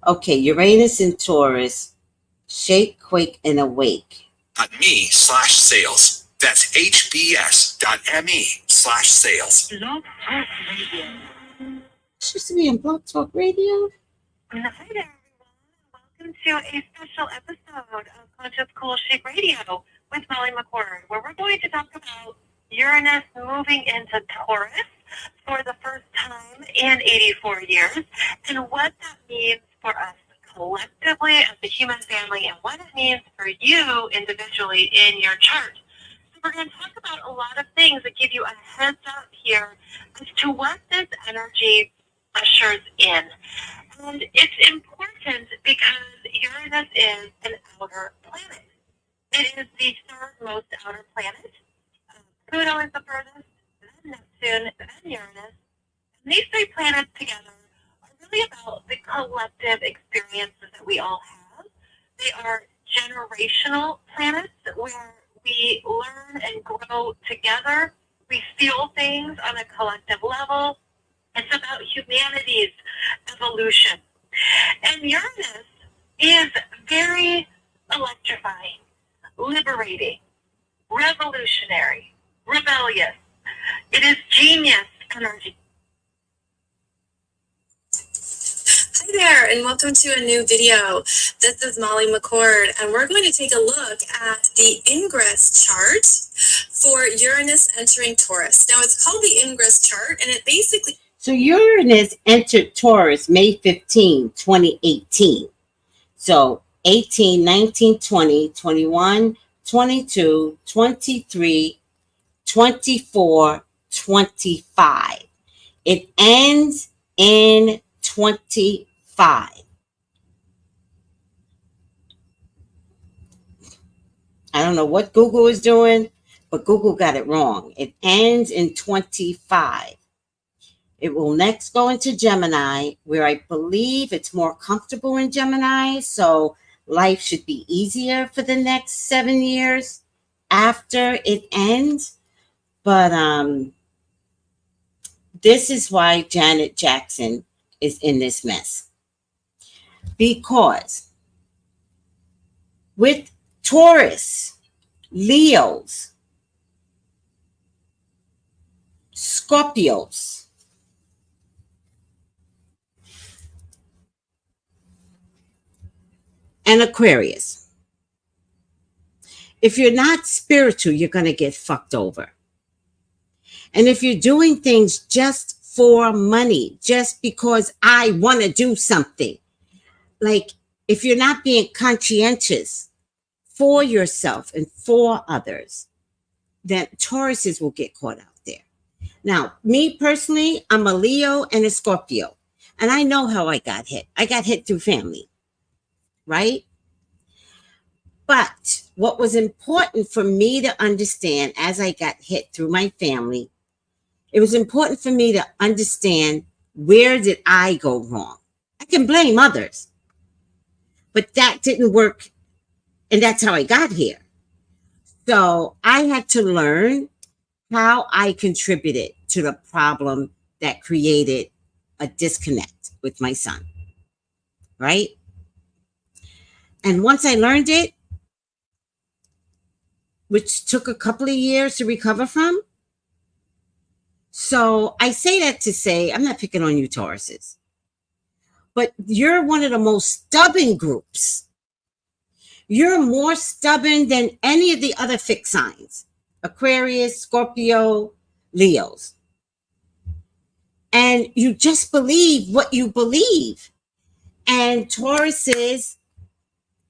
Okay, Uranus in Taurus, shake, quake, and awake. .me/sales. That's hbs.me/sales. She used to be on Blog Talk Radio. Hi there, everyone. Welcome to a special episode of Conscious Cool Chic Radio with Molly McCord, where we're going to talk about Uranus moving into Taurus for the first time in 84 years and what that means for us collectively as a human family and what it means for you individually in your chart. So we're going to talk about a lot of things that give you a heads up here as to what this energy ushers in. And it's important because Uranus is an outer planet. It is the third most outer planet. Pluto is the furthest, then Neptune, then Uranus. And these three planets together are really about the collective experiences that we all have. They are generational planets where we learn and grow together. We feel things on a collective level. It's about humanity's evolution. And Uranus is very electrifying, liberating, revolutionary, rebellious. It is genius energy. Hi there, and welcome to a new video. This is Molly McCord, and we're going to take a look at the ingress chart for Uranus entering Taurus. Now, it's called the ingress chart, and it basically... So Uranus entered Taurus May 15, 2018. So 18, 19, 20, 21, 22, 23, 24, 25. It ends in 25. I don't know what Google is doing, but Google got it wrong. It ends in 25. It will next go into Gemini, where I believe it's more comfortable in Gemini. So life should be easier for the next 7 years after it ends. But this is why Janet Jackson is in this mess. Because with Taurus, Leos, Scorpios, and Aquarius, if you're not spiritual, you're going to get fucked over. And if you're doing things just for money, just because I want to do something, like if you're not being conscientious for yourself and for others, then Tauruses will get caught out there. Now, me personally, I'm a Leo and a Scorpio, and I know how I got hit. I got hit through family, right? But what was important for me to understand as I got hit through my family, it was important for me to understand, where did I go wrong? I can blame others, but that didn't work, and that's how I got here. So I had to learn how I contributed to the problem that created a disconnect with my son, right? And once I learned it, which took a couple of years to recover from. So I say that to say, I'm not picking on you, Tauruses, but you're one of the most stubborn groups. You're more stubborn than any of the other fixed signs: Aquarius, Scorpio, Leos. And you just believe what you believe. And Tauruses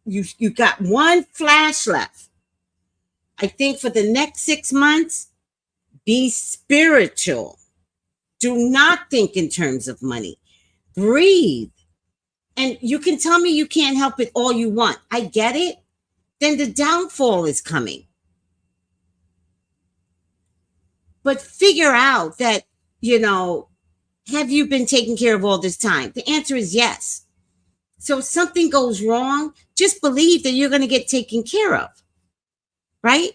you got one flash left. I think for the next 6 months, be spiritual. Do not think in terms of money. Breathe. And you can tell me you can't help it all you want. I get it. Then the downfall is coming. But figure out that, have you been taken care of all this time? The answer is yes. So if something goes wrong, just believe that you're going to get taken care of. Right?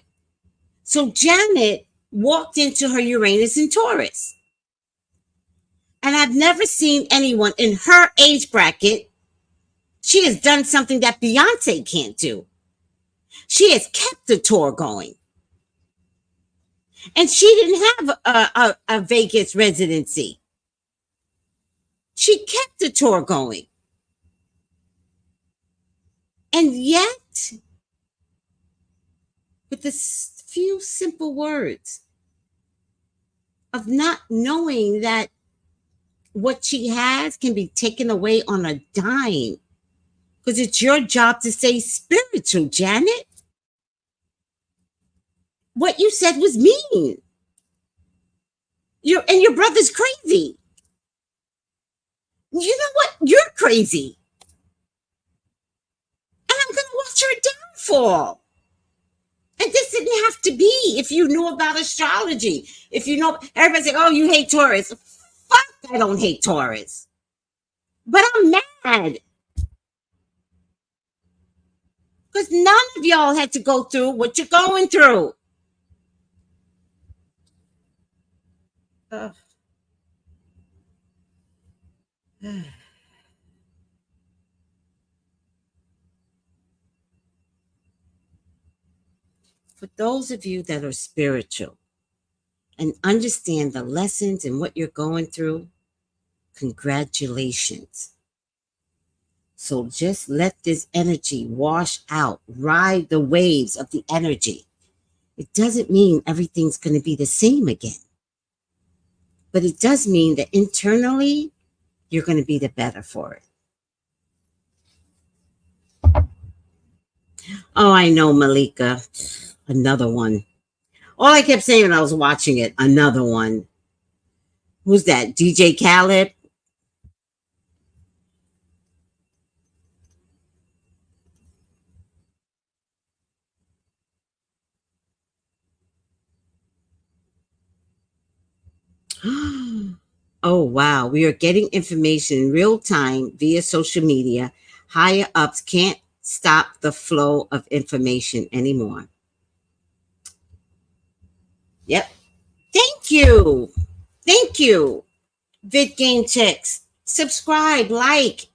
So Janet walked into her Uranus in Taurus. And I've never seen anyone in her age bracket. She has done something that Beyonce can't do. She has kept the tour going. And she didn't have a Vegas residency. She kept the tour going. And yet, with the few simple words of not knowing that what she has can be taken away on a dime, because it's your job to stay spiritual, Janet. What you said was mean. Your brother's crazy. You know what? You're crazy. And I'm going to watch her downfall. And this didn't have to be if you knew about astrology. If you know, everybody's like, oh, you hate Taurus. Fuck, I don't hate Taurus. But I'm mad. Because none of y'all had to go through what you're going through. For those of you that are spiritual and understand the lessons and what you're going through, congratulations. So just let this energy wash out, ride the waves of the energy. It doesn't mean everything's going to be the same again. But it does mean that internally, you're going to be the better for it. Oh, I know, Malika. Another one. All I kept saying when I was watching it, another one. Who's that? DJ Khaled? Oh, wow. We are getting information in real time via social media. Higher ups can't stop the flow of information anymore. Yep. Thank you. Thank you. VidGain Checks. Subscribe, like,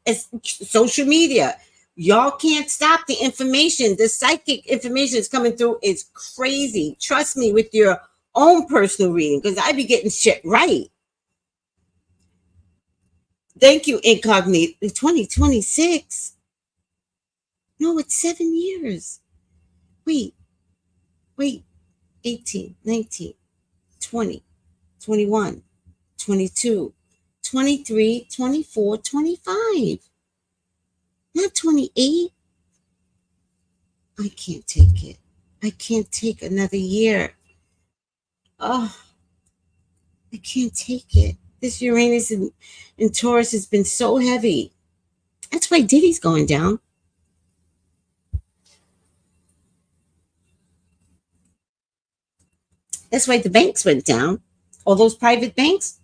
social media. Y'all can't stop the information. The psychic information is coming through. It's crazy. Trust me with your own personal reading, because I be getting shit right. Thank you, Incognito. 2026. No, it's 7 years. Wait. 18, 19, 20, 21, 22, 23, 24, 25. Not 28. I can't take it. I can't take another year. Oh, I can't take it. This Uranus in Taurus has been so heavy. That's why Diddy's going down. That's why the banks went down. All those private banks.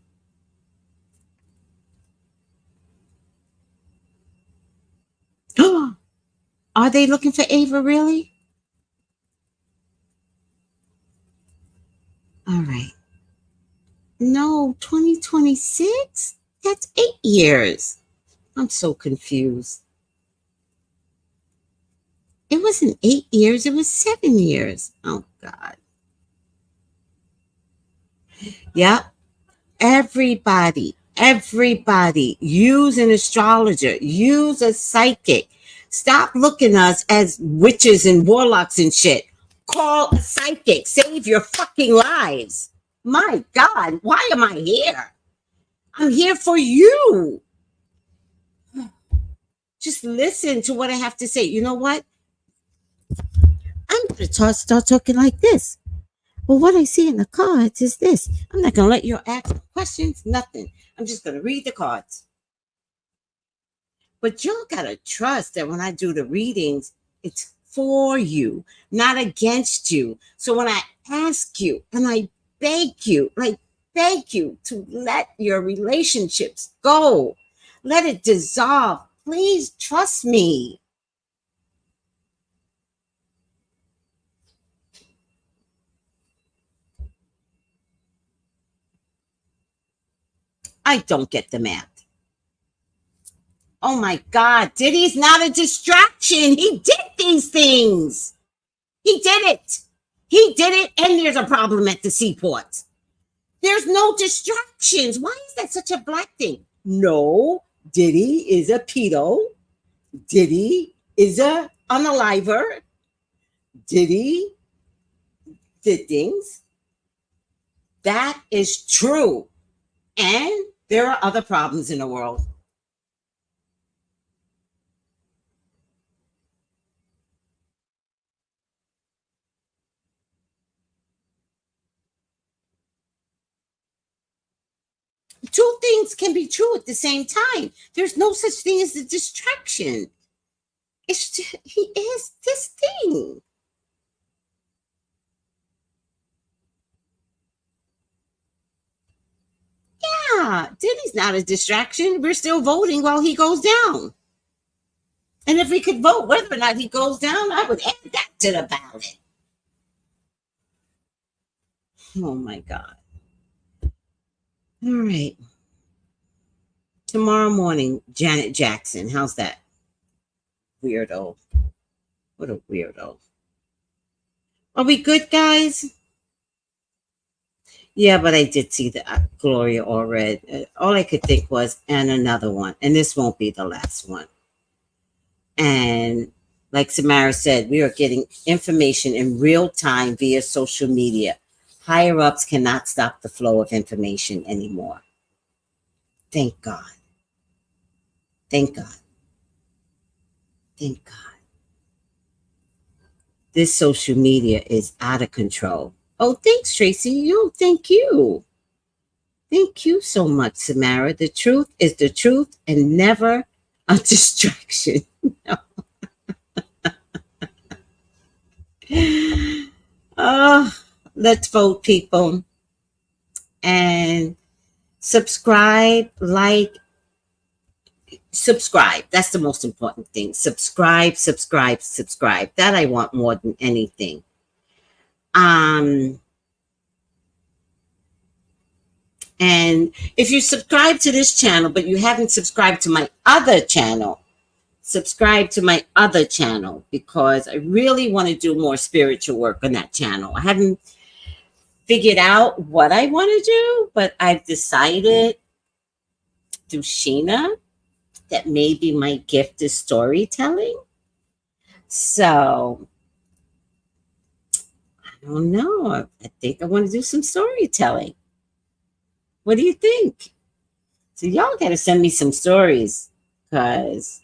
Are they looking for Ava, really? All right. No, 2026? That's 8 years. I'm so confused. It wasn't 8 years. It was 7 years. Oh, God. Yep. Everybody, use an astrologer, use a psychic. Stop looking at us as witches and warlocks and shit. Call a psychic. Save your fucking lives. My God, why am I here? I'm here for you. Just listen to what I have to say. You know what? I'm going to start talking like this. Well, what I see in the cards is this. I'm not going to let you ask questions, nothing. I'm just going to read the cards. But y'all got to trust that when I do the readings, it's for you, not against you. So when I ask you and I beg you, beg you to let your relationships go, let it dissolve. Please trust me. I don't get the math. Oh my God, Diddy's not a distraction. He did these things. He did it. He did it, and there's a problem at the seaport. There's no distractions. Why is that such a black thing? No, Diddy is a pedo. Diddy is a unaliver. Diddy did things. That is true. And there are other problems in the world. Two things can be true at the same time. There's no such thing as a distraction. It's just, he is this thing. Yeah, Diddy's not a distraction. We're still voting while he goes down. And if we could vote whether or not he goes down, I would add that to the ballot. Oh my God. All right. Tomorrow morning, Janet Jackson. How's that? Weirdo. What a weirdo. Are we good, guys? Yeah, but I did see the Gloria Allred. All I could think was, and another one. And this won't be the last one. And like Samara said, we are getting information in real time via social media. Higher ups cannot stop the flow of information anymore. Thank God. Thank God. Thank God. This social media is out of control. Oh, thanks, Tracy. Thank you. Thank you so much, Samara. The truth is the truth and never a distraction. Oh, let's vote, people. And subscribe, subscribe. That's the most important thing. Subscribe. That I want more than anything. And if you subscribe to this channel, but you haven't subscribed to my other channel, subscribe to my other channel because I really want to do more spiritual work on that channel. I haven't figured out what I want to do, but I've decided through Sheena that maybe my gift is storytelling. So I don't know. I think I want to do some storytelling. What do you think? So y'all got to send me some stories because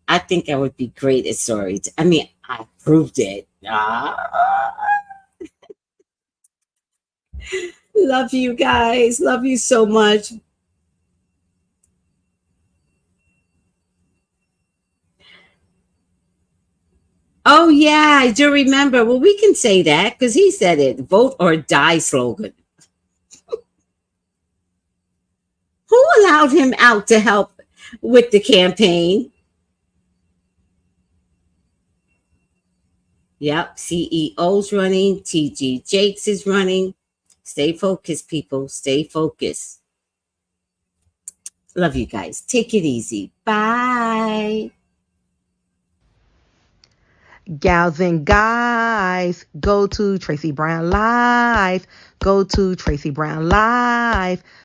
I think I would be great at stories. I mean, I proved it. Love you guys. Love you so much. Oh, yeah, I do remember. Well, we can say that because he said it. Vote or die slogan. Who allowed him out to help with the campaign? Yep, CEO's running. TG Jakes is running. Stay focused, people. Stay focused. Love you guys. Take it easy. Bye. Gals and guys, go to Tracy Brown Live. Go to Tracy Brown Live.